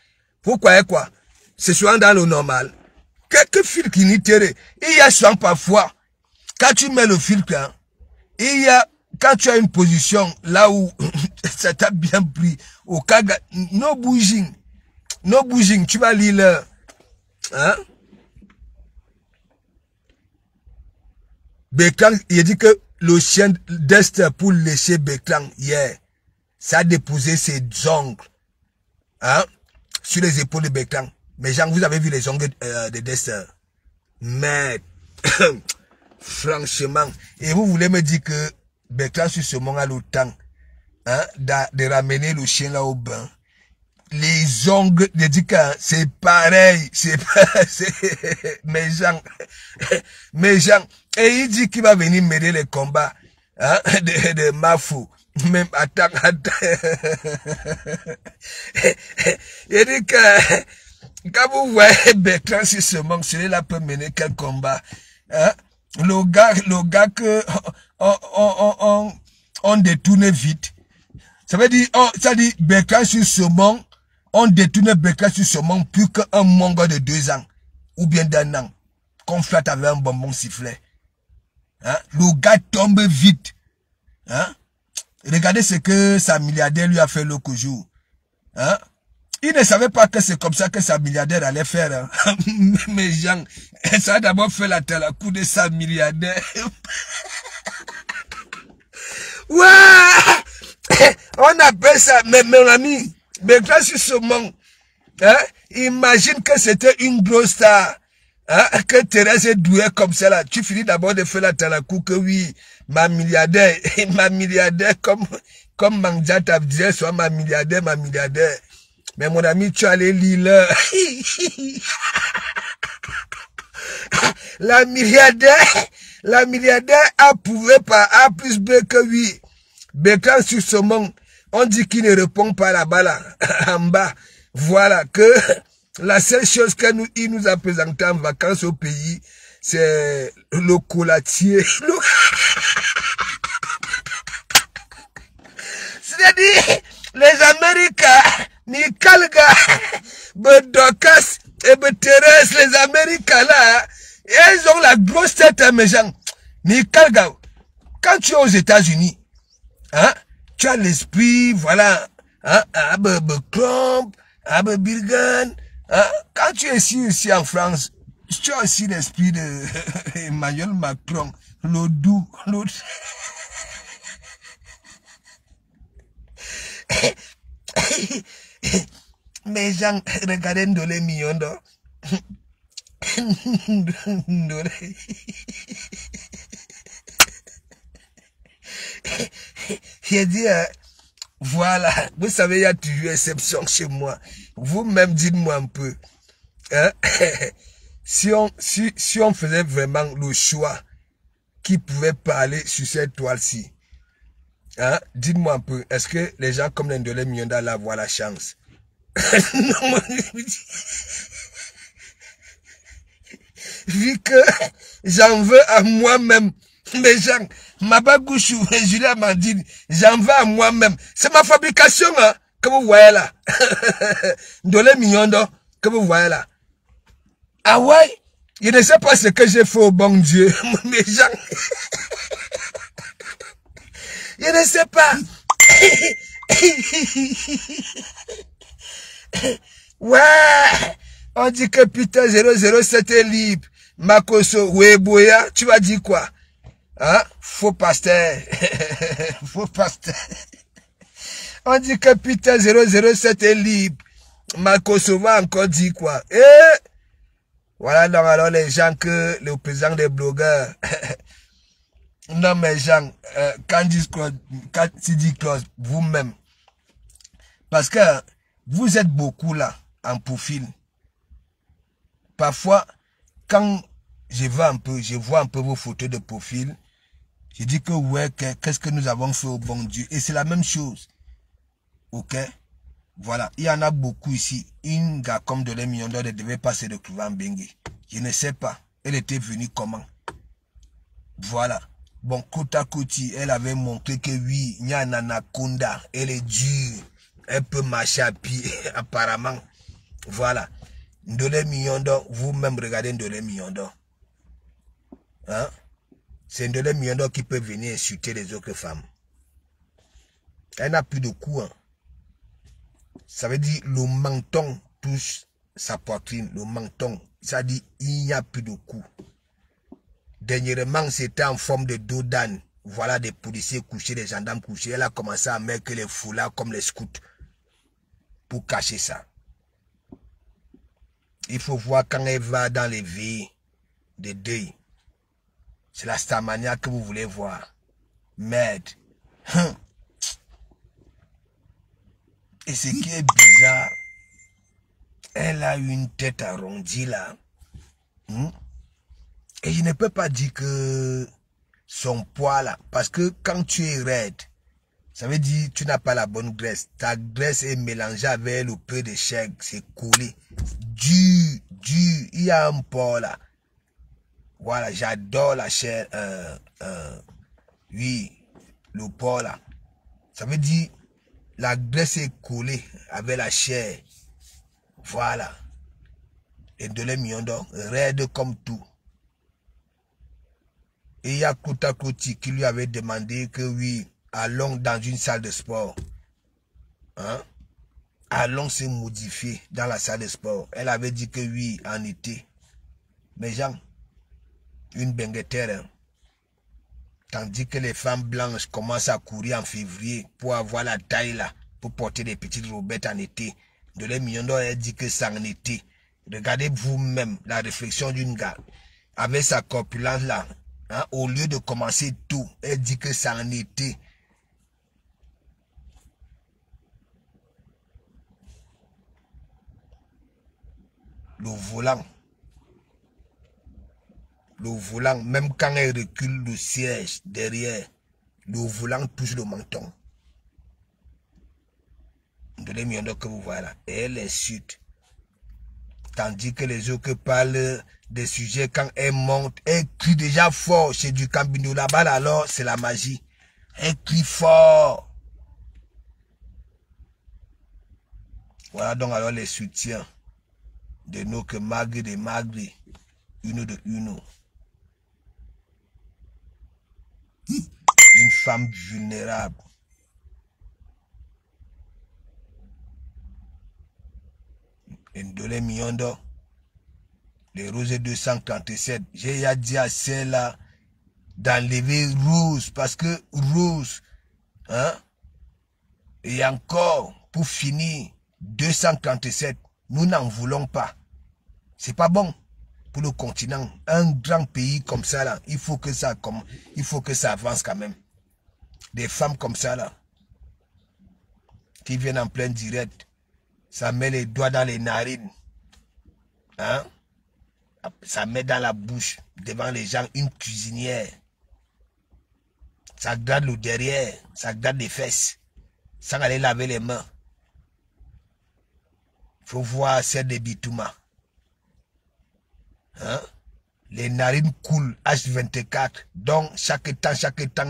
Speaker 1: Pourquoi quoi? C'est souvent dans le normal. Quelques filtres qui n'y tirent. Il y a souvent parfois, quand tu mets le filtre, hein, il y a, quand tu as une position là où ça t'a bien pris, au cas, no bouging, tu vas lire le, hein? Beklang, il dit que le chien d'Est pour lécher Beklang hier, ça a déposé ses ongles, hein, sur les épaules de Beklang. Mais Jean, vous avez vu les ongles de Dexter. Mais, franchement, et vous voulez me dire que Beklang sur ce moment a le temps, hein, de ramener le chien là au bain. Les ongles de Dika, c'est pareil, mes gens, et il dit qu'il va venir m'aider les combats, hein, de Mafou, même attends, il dit que, quand vous voyez Bertrand sur ce manque, celui-là peut mener quel combat, hein, le gars que, on détourne vite, ça veut dire, ça dit, Bertrand sur ce manque, on détourne Bertrand sur ce manque plus qu'un mongol de 2 ans, ou bien d'1 an, qu'on flatte avec un bonbon sifflet. Hein? Le gars tombe vite. Hein? Regardez ce que sa milliardaire lui a fait l'autre jour. Hein? Il ne savait pas que c'est comme ça que sa milliardaire allait faire. Hein? Mais Jean, ça a d'abord fait la tête à coup de sa milliardaire. Ouais! On appelle ça, mais mon ami, mais grâce à ce monde, hein? Imagine que c'était une grosse star. Hein, que Thérèse est douée comme ça là, tu finis d'abord de faire la talakou que oui, ma milliardaire comme Mangjata disait, soit ma milliardaire. Mais mon ami, tu allais lire là. La milliardaire a prouvé par A plus B que oui. Bertrand sur ce monde, on dit qu'il ne répond pas là-bas là, en bas. Voilà que la seule chose qu'il nous a présenté en vacances au pays, c'est le colatier. C'est-à-dire, les Américains, Nikalga, Bedokas et Beteres, les Américains là, ils ont la grosse tête, mes gens. Nikalga, quand tu es aux États-Unis, hein, tu as l'esprit, voilà, hein, Trump, Birgan. Hein? Quand tu es ici en France, tu as aussi l'esprit de Emmanuel Macron, le doux, mes gens, regardez Ndolé Miondo. Ndolé. J'ai dit, voilà, vous savez, il y a toujours exception chez moi. Vous-même, dites-moi un peu. Hein? Si on faisait vraiment le choix qui pouvait parler sur cette toile-ci, hein? Dites-moi un peu, est-ce que les gens comme Ndolé Mionda là voient la chance? Non, vu que j'en veux à moi-même, les gens, Maba Gouchou et Julia Mandine, j'en veux à moi-même. C'est ma fabrication, hein, que vous voyez là. Ndolé Miondo, que vous voyez là. Ah ouais, je ne sais pas ce que j'ai fait au bon Dieu, mes gens. Je ne sais pas. Ouais, on dit que putain 007 est libre. Makoso, Weboya, tu vas dire quoi? Hein? Faux pasteur. Faux pasteur. On dit que putain 007 est libre. Makoso va encore dire quoi? Voilà donc alors les gens que le président des blogueurs. Non mais gens, Candice Claus, vous-même. Parce que vous êtes beaucoup là, en profil. Parfois, quand je vois un peu vos photos de profil, Je dis que ouais, qu'est-ce que nous avons fait au bon Dieu? Et c'est la même chose. Ok? Voilà. Il y en a beaucoup ici. Une gars comme de les millions ne devait pas se retrouver en Bengue. Je ne sais pas. Elle était venue comment? Voilà. Bon, Kota Koti, elle avait montré que oui, il y a un anaconda. Elle est dure. Elle peut marcher à pied, apparemment. Voilà. Ndolé Miondo, vous-même regardez Ndolé Miondo. Hein? C'est Ndolé Miondo qui peut venir insulter les autres femmes. Elle n'a plus de cou. Hein. Ça veut dire le menton touche sa poitrine. Le menton. Ça dit il n'y a plus de cou. Dernièrement, c'était en forme de dos d'âne. Voilà des policiers couchés, des gendarmes couchés. Elle a commencé à mettre les foulards comme les scouts pour cacher ça. Il faut voir quand elle va dans les veillées de deuil. C'est la Starmania que vous voulez voir. Merde. Et ce qui est bizarre, elle a une tête arrondie là. Et je ne peux pas dire que son poids là, parce que quand tu es raide, ça veut dire que tu n'as pas la bonne graisse. Ta graisse est mélangée avec le peu de chair, c'est collé. Dur, il y a un porc là. Voilà, j'adore la chair, oui, le porc là. Ça veut dire la graisse est collée avec la chair. Voilà. Et de les millions d'or, raide comme tout. Et il y a Kota Koti qui lui avait demandé que oui, allons dans une salle de sport. Hein? Allons se modifier dans la salle de sport. Elle avait dit que oui, en été. Mais Jean, une benguetère. Hein? Tandis que les femmes blanches commencent à courir en février pour avoir la taille là, pour porter des petites robettes en été. De les millions d'or, elle dit que c'est en été. Regardez vous-même la réflexion d'une gars. Avec sa corpulence là, hein, au lieu de commencer tout, elle dit que c'est en été. Le volant, même quand elle recule le siège derrière, le volant touche le menton. De les millions d'or que vous voyez là. Et elle insulte. Tandis que les autres parlent des sujets quand elle monte, elle crie déjà fort chez du Cambino là-bas, alors c'est la magie. Elle crie fort. Voilà donc alors les soutiens de nos que Magri de Magri, une de une. Une femme vulnérable. Ndolé Miondo, les roses 237. J'ai dit à celle-là d'enlever Rose, parce que Rose, hein, et encore, pour finir, 237, nous n'en voulons pas. C'est pas bon pour le continent. Un grand pays comme ça, là, il faut que ça avance quand même. Des femmes comme ça, là, qui viennent en plein direct, ça met les doigts dans les narines. Hein? Ça met dans la bouche, devant les gens, une cuisinière. Ça garde le derrière, ça garde les fesses, sans aller laver les mains. Il faut voir celle de Bitouma. Hein? Les narines coulent, H24. Donc, chaque temps,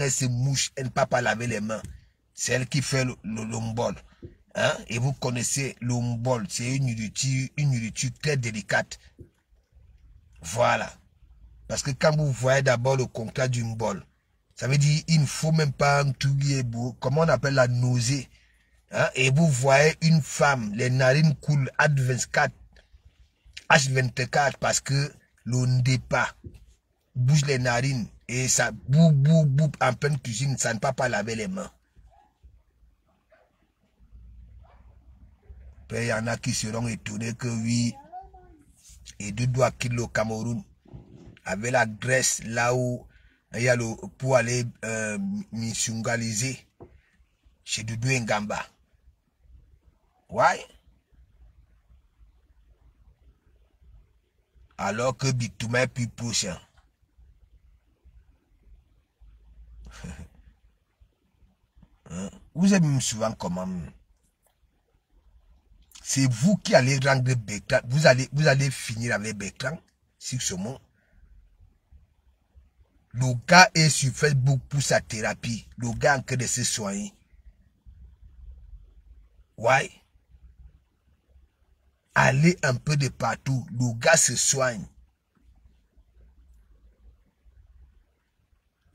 Speaker 1: elle se mouche, elle ne peut pas laver les mains. C'est elle qui fait le lombol. Hein? Et vous connaissez le lombol, c'est une nourriture très délicate. Voilà. Parce que quand vous voyez d'abord le contrat du bol, ça veut dire qu'il ne faut même pas un truc, comment on appelle la nausée. Hein? Et vous voyez une femme, les narines coulent H24 parce que le ndépa bouge les narines et ça boum en pleine cuisine, ça ne peut pas laver les mains. Puis il y en a qui seront étonnés que oui, et deux doigts quitter le Cameroun avec la Grèce là où il y a pour aller misungaliser chez Doudou Ngamba. Ouais. Alors que Bitouma est plus prochain. Hein? Vous aimez souvent comment? C'est vous qui allez rendre Bertrand. Vous allez finir avec Bertrand sur ce mot. Le gars est sur Facebook pour sa thérapie. Le gars en train de se soigner. Ouais. Allez un peu de partout. Le gars se soigne.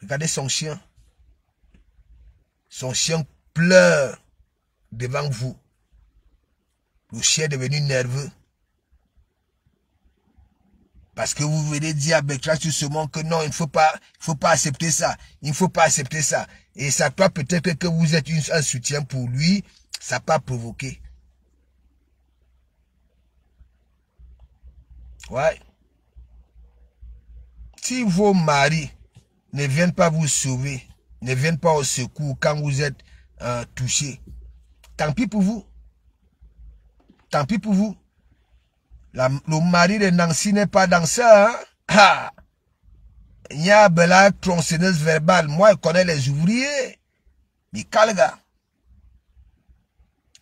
Speaker 1: Regardez son chien. Son chien pleure devant vous. Le chien est devenu nerveux. Parce que vous venez dire à Bertrand sur ce monde que non, il ne faut pas accepter ça. Il ne faut pas accepter ça. Et ça croit peut-être que vous êtes un soutien pour lui. Ça n'a pas provoqué. Ouais. Si vos maris ne viennent pas vous sauver, ne viennent pas au secours quand vous êtes touché, tant pis pour vous. Tant pis pour vous. Le mari de Nancy n'est pas dans ça. Hein? Ah. Il y a Bella tronçonneuse verbale. Moi, je connais les ouvriers. Mais calga.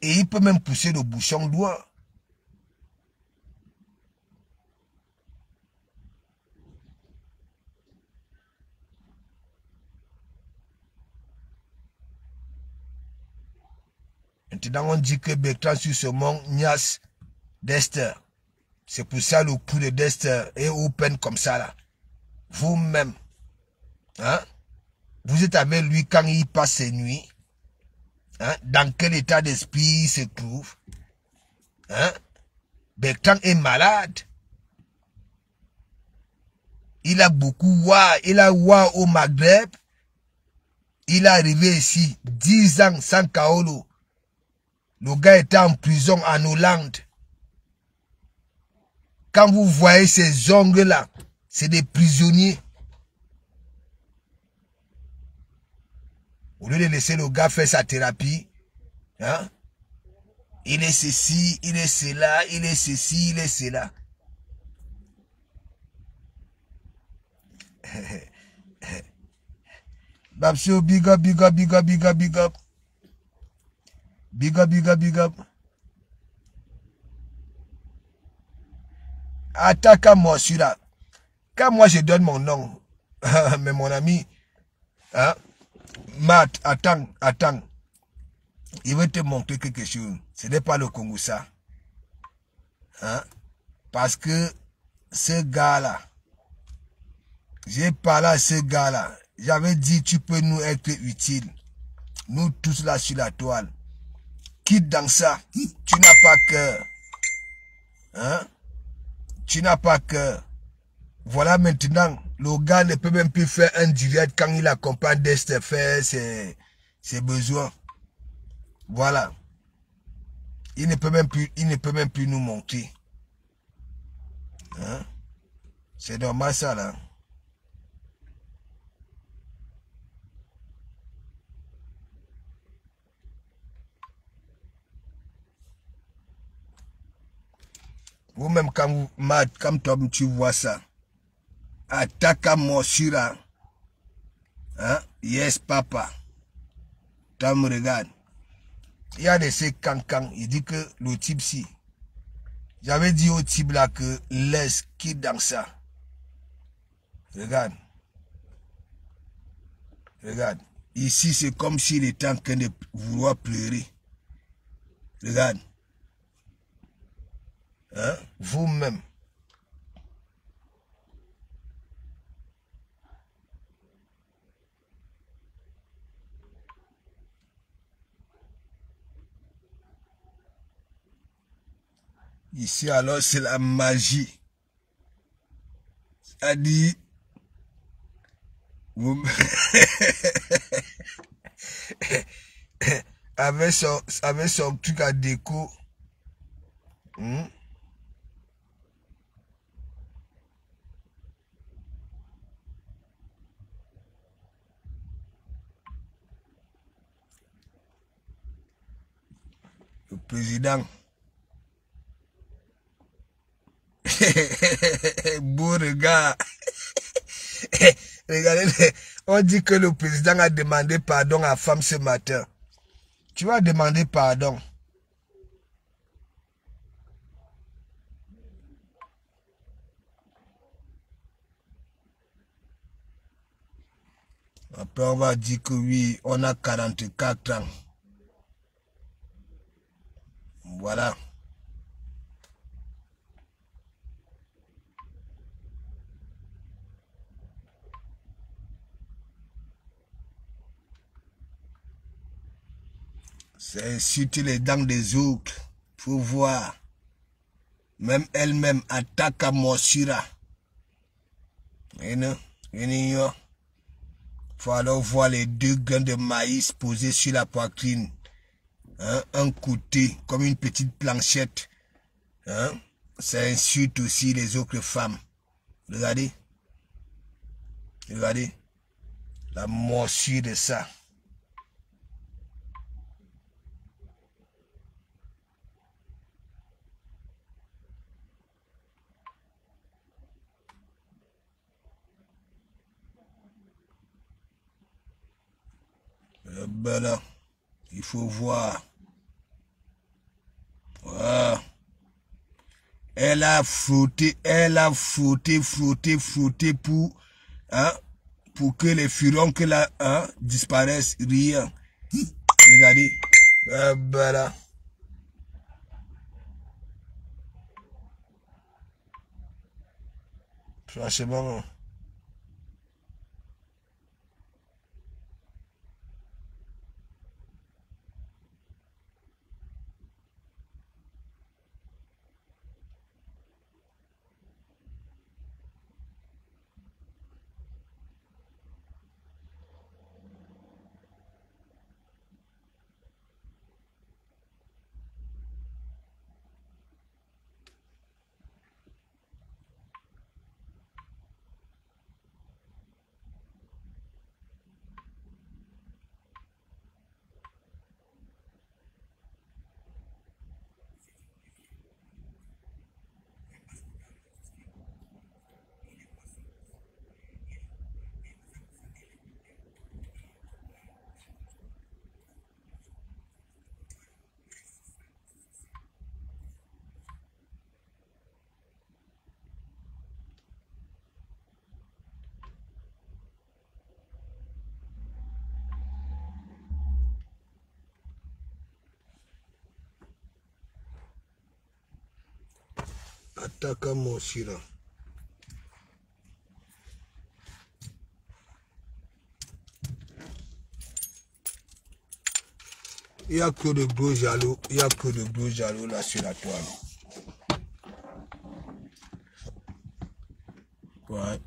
Speaker 1: Et il peut même pousser le bouchon doigt. Maintenant, on dit que Bertrand sur ce monde, Nias, Dexter. C'est pour ça le coup de Dexter est open comme ça là. Vous-même. Hein? Vous êtes avec lui quand il passe ses nuits. Hein? Dans quel état d'esprit il se trouve? Hein? Bertrand est malade. Il a beaucoup il a au Maghreb. Il est arrivé ici 10 ans sans Kaolo. Le gars était en prison en Hollande. Quand vous voyez ces ongles-là, c'est des prisonniers. Au lieu de laisser le gars faire sa thérapie, hein? Il est ceci, il est cela, il est ceci, il est cela. Babso, big up, big up, big up, big up, big up. Big up, big up, big up. Attaque à moi celui-là. Quand moi je donne mon nom, mais mon ami, hein, Matt, attends. Il veut te montrer quelque chose. Ce n'est pas le Congo ça. Hein? Parce que ce gars-là, j'ai parlé à ce gars-là. J'avais dit, tu peux nous être utile. Nous tous là sur la toile. Quitte dans ça. Tu n'as pas cœur. Hein? Tu n'as pas cœur. Voilà maintenant, le gars ne peut même plus faire un direct quand il accompagne Dexter faire ses besoins. Voilà. Il ne peut même plus nous montrer. Hein? C'est normal ça là. Vous-même quand Tom tu vois ça. Attaque à mon sura. Hein? Yes papa. Tom regarde. Il y a de ces cancans. Il dit que le type si. J'avais dit au type là que laisse qui dans ça. Regarde. Regarde. Ici c'est comme s'il était en train de vouloir pleurer. Regarde. Hein? Vous-même. Ici alors c'est la magie. A dit avec son truc à déco. Le président. Beau regard. Regardez, On dit que le président a demandé pardon à la femme ce matin. Tu vas demander pardon. Après, on va dire que oui, on a 44 ans. Voilà. C'est insulter les dents des autres. Faut voir. Même elle-même attaque à Mossira. Et non, faut alors voir les 2 grains de maïs posés sur la poitrine. Hein, un côté, comme une petite planchette. Hein, ça insulte aussi les autres femmes. Regardez. Regardez. La morsure de ça. Ben là, il faut voir. Voilà. Elle a frotté pour, hein, pour que les furoncles là, hein, disparaissent. Rien. Regardez. Ben là. Franchement. Attaque à Mossira. Il n'y a que de gros jaloux. Il n'y a que de gros jaloux là sur la toile. Ouais.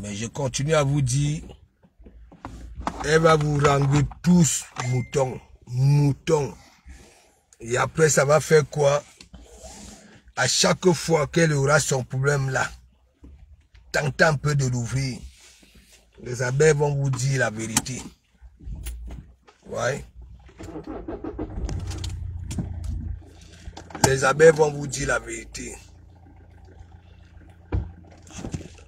Speaker 1: Mais je continue à vous dire, elle va vous rendre tous moutons. Moutons. Et après, ça va faire quoi? À chaque fois qu'elle aura son problème là, tentez un peu de l'ouvrir. Les abeilles vont vous dire la vérité. Ouais. Les abeilles vont vous dire la vérité.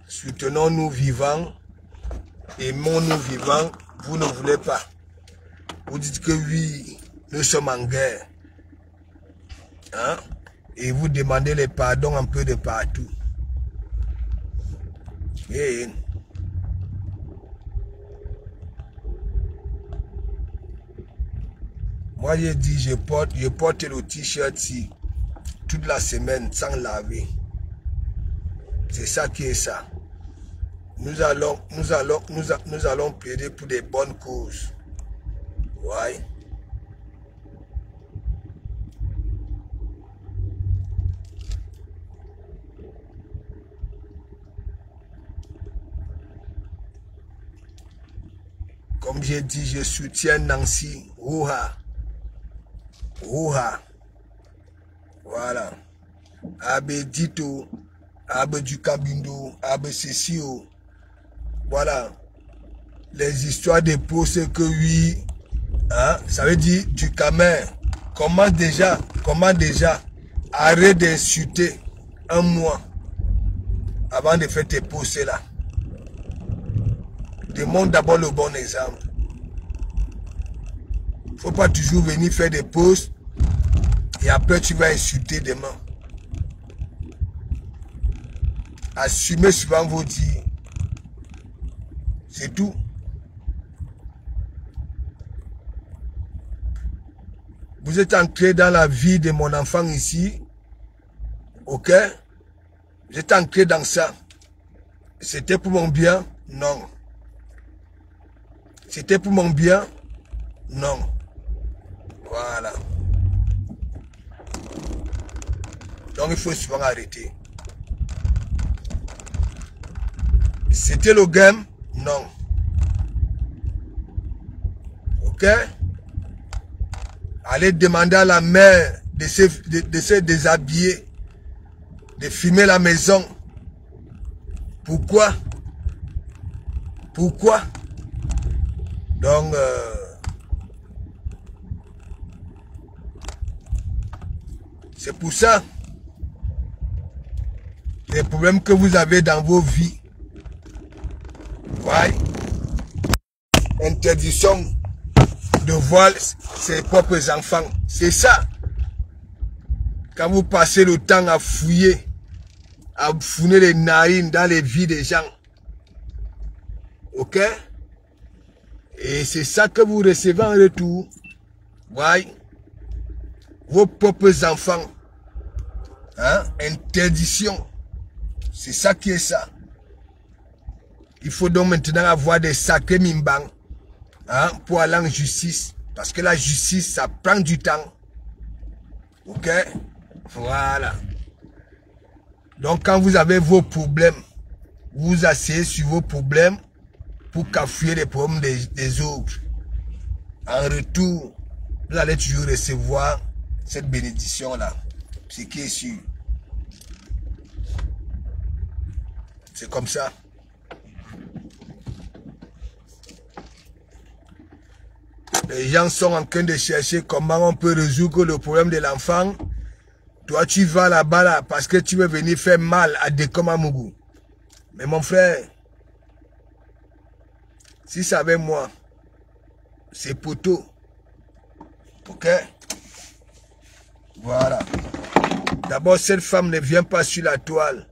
Speaker 1: Soutenons-nous vivants. Aimons-nous vivants. Vous ne voulez pas. Vous dites que oui, nous sommes en guerre. Hein? Et vous demandez les pardons un peu de partout. Et moi, j'ai dit, je porte le t-shirt ici toute la semaine sans laver. C'est ça qui est ça. Nous allons plaider pour des bonnes causes. Ouais. Comme j'ai dit, je soutiens Nancy. Ouha. Ouha. Voilà. Abe Dito, Abe du Kabindo, Abe Cécio. Voilà. Les histoires de peau, c'est que oui. Hein? Ça veut dire du Camer. Comment déjà? Arrête d'insulter un mois avant de faire tes procès là. Demande d'abord le bon exemple. Il ne faut pas toujours venir faire des posts et après tu vas insulter demain. Assumez souvent vos dires. C'est tout. Vous êtes entré dans la vie de mon enfant ici. Ok? Vous êtes entré dans ça. C'était pour mon bien? Non. C'était pour mon bien? Non. Voilà. Donc il faut souvent arrêter. C'était le game? Non. Ok? Allez demander à la mère de se déshabiller, de fumer la maison. Pourquoi? Pourquoi? Donc, c'est pour ça, les problèmes que vous avez dans vos vies. Ouais. Interdiction de voir ses propres enfants. C'est ça. Quand vous passez le temps à fouiller, à fouiner les narines dans les vies des gens. Ok? Et c'est ça que vous recevez en retour. Ouais. Vos propres enfants. Hein? Interdiction. C'est ça qui est ça. Il faut donc maintenant avoir des sacrés mimbang. Hein? Pour aller en justice. Parce que la justice, ça prend du temps. Ok? Voilà. Donc quand vous avez vos problèmes, vous vous asseyez sur vos problèmes pour cafouiller les problèmes des autres. En retour, vous allez toujours recevoir cette bénédiction-là. Ce qui est sûr. C'est comme ça. Les gens sont en train de chercher comment on peut résoudre le problème de l'enfant. Toi, tu vas là-bas là, parce que tu veux venir faire mal à Dekomamougou. Mais mon frère, si c'est avec moi, c'est poteau. Ok? Voilà. D'abord, cette femme ne vient pas sur la toile.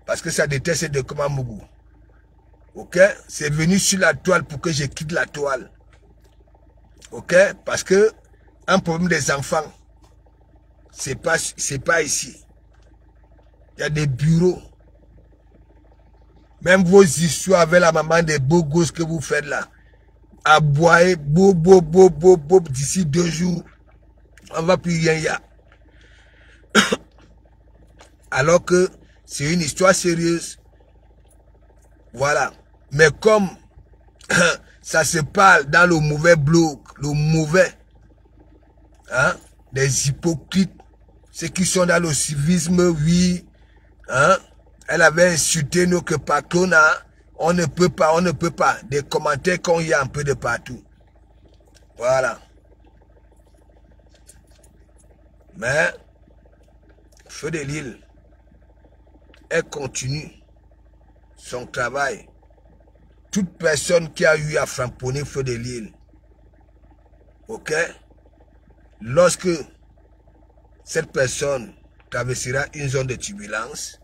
Speaker 1: Parce que ça déteste Dekomamougou. Ok? C'est venu sur la toile pour que je quitte la toile. Ok? Parce que un problème des enfants, c'est pas ici. Il y a des bureaux. Même vos histoires avec la maman des beaux gosses que vous faites là. Aboyer, d'ici 2 jours, on va plus rien y a. Alors que c'est une histoire sérieuse. Voilà. Mais comme ça se parle dans le mauvais blog, le mauvais, hein, des hypocrites, ceux qui sont dans le civisme, oui, hein, elle avait insulté nous que patron, on ne peut pas, des commentaires qu'on y a un peu de partout. Voilà. Mais, Feu de Lille, elle continue son travail. Toute personne qui a eu à framponner Feu de Lille, ok, lorsque cette personne traversera une zone de turbulence,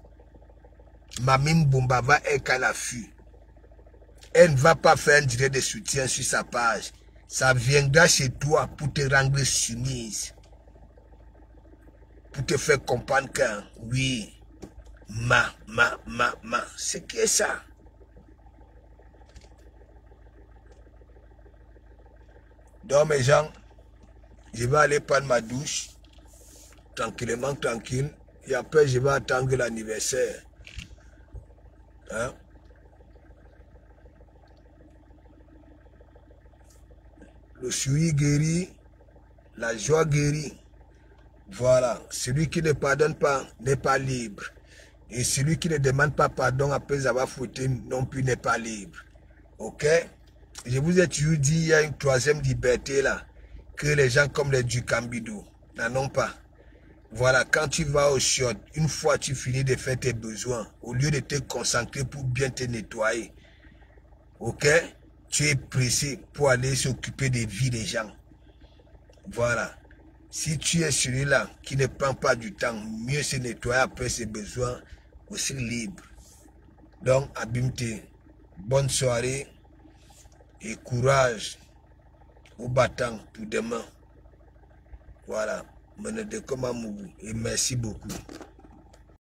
Speaker 1: Mamim Boumba va être à l'affût. Elle ne va pas faire un direct de soutien sur sa page. Ça viendra chez toi pour te rendre soumise. Pour te faire comprendre que, oui, c'est qui est ça? Donc mes gens, je vais aller prendre ma douche, tranquillement, tranquille, et après je vais attendre l'anniversaire. Hein? Le souris guérit, la joie guérit. Voilà, celui qui ne pardonne pas n'est pas libre. Et celui qui ne demande pas pardon après avoir fauté non plus n'est pas libre. Ok? Je vous ai toujours dit, il y a une troisième liberté là, que les gens comme les Dukambidou n'en ont pas. Voilà, quand tu vas au shot, une fois tu finis de faire tes besoins, au lieu de te concentrer pour bien te nettoyer, ok? Tu es pressé pour aller s'occuper des vies des gens. Voilà. Si tu es celui-là qui ne prend pas du temps, mieux se nettoyer après ses besoins, aussi libre. Donc, Abimte, bonne soirée et courage aux battants pour demain. Voilà. Et merci beaucoup.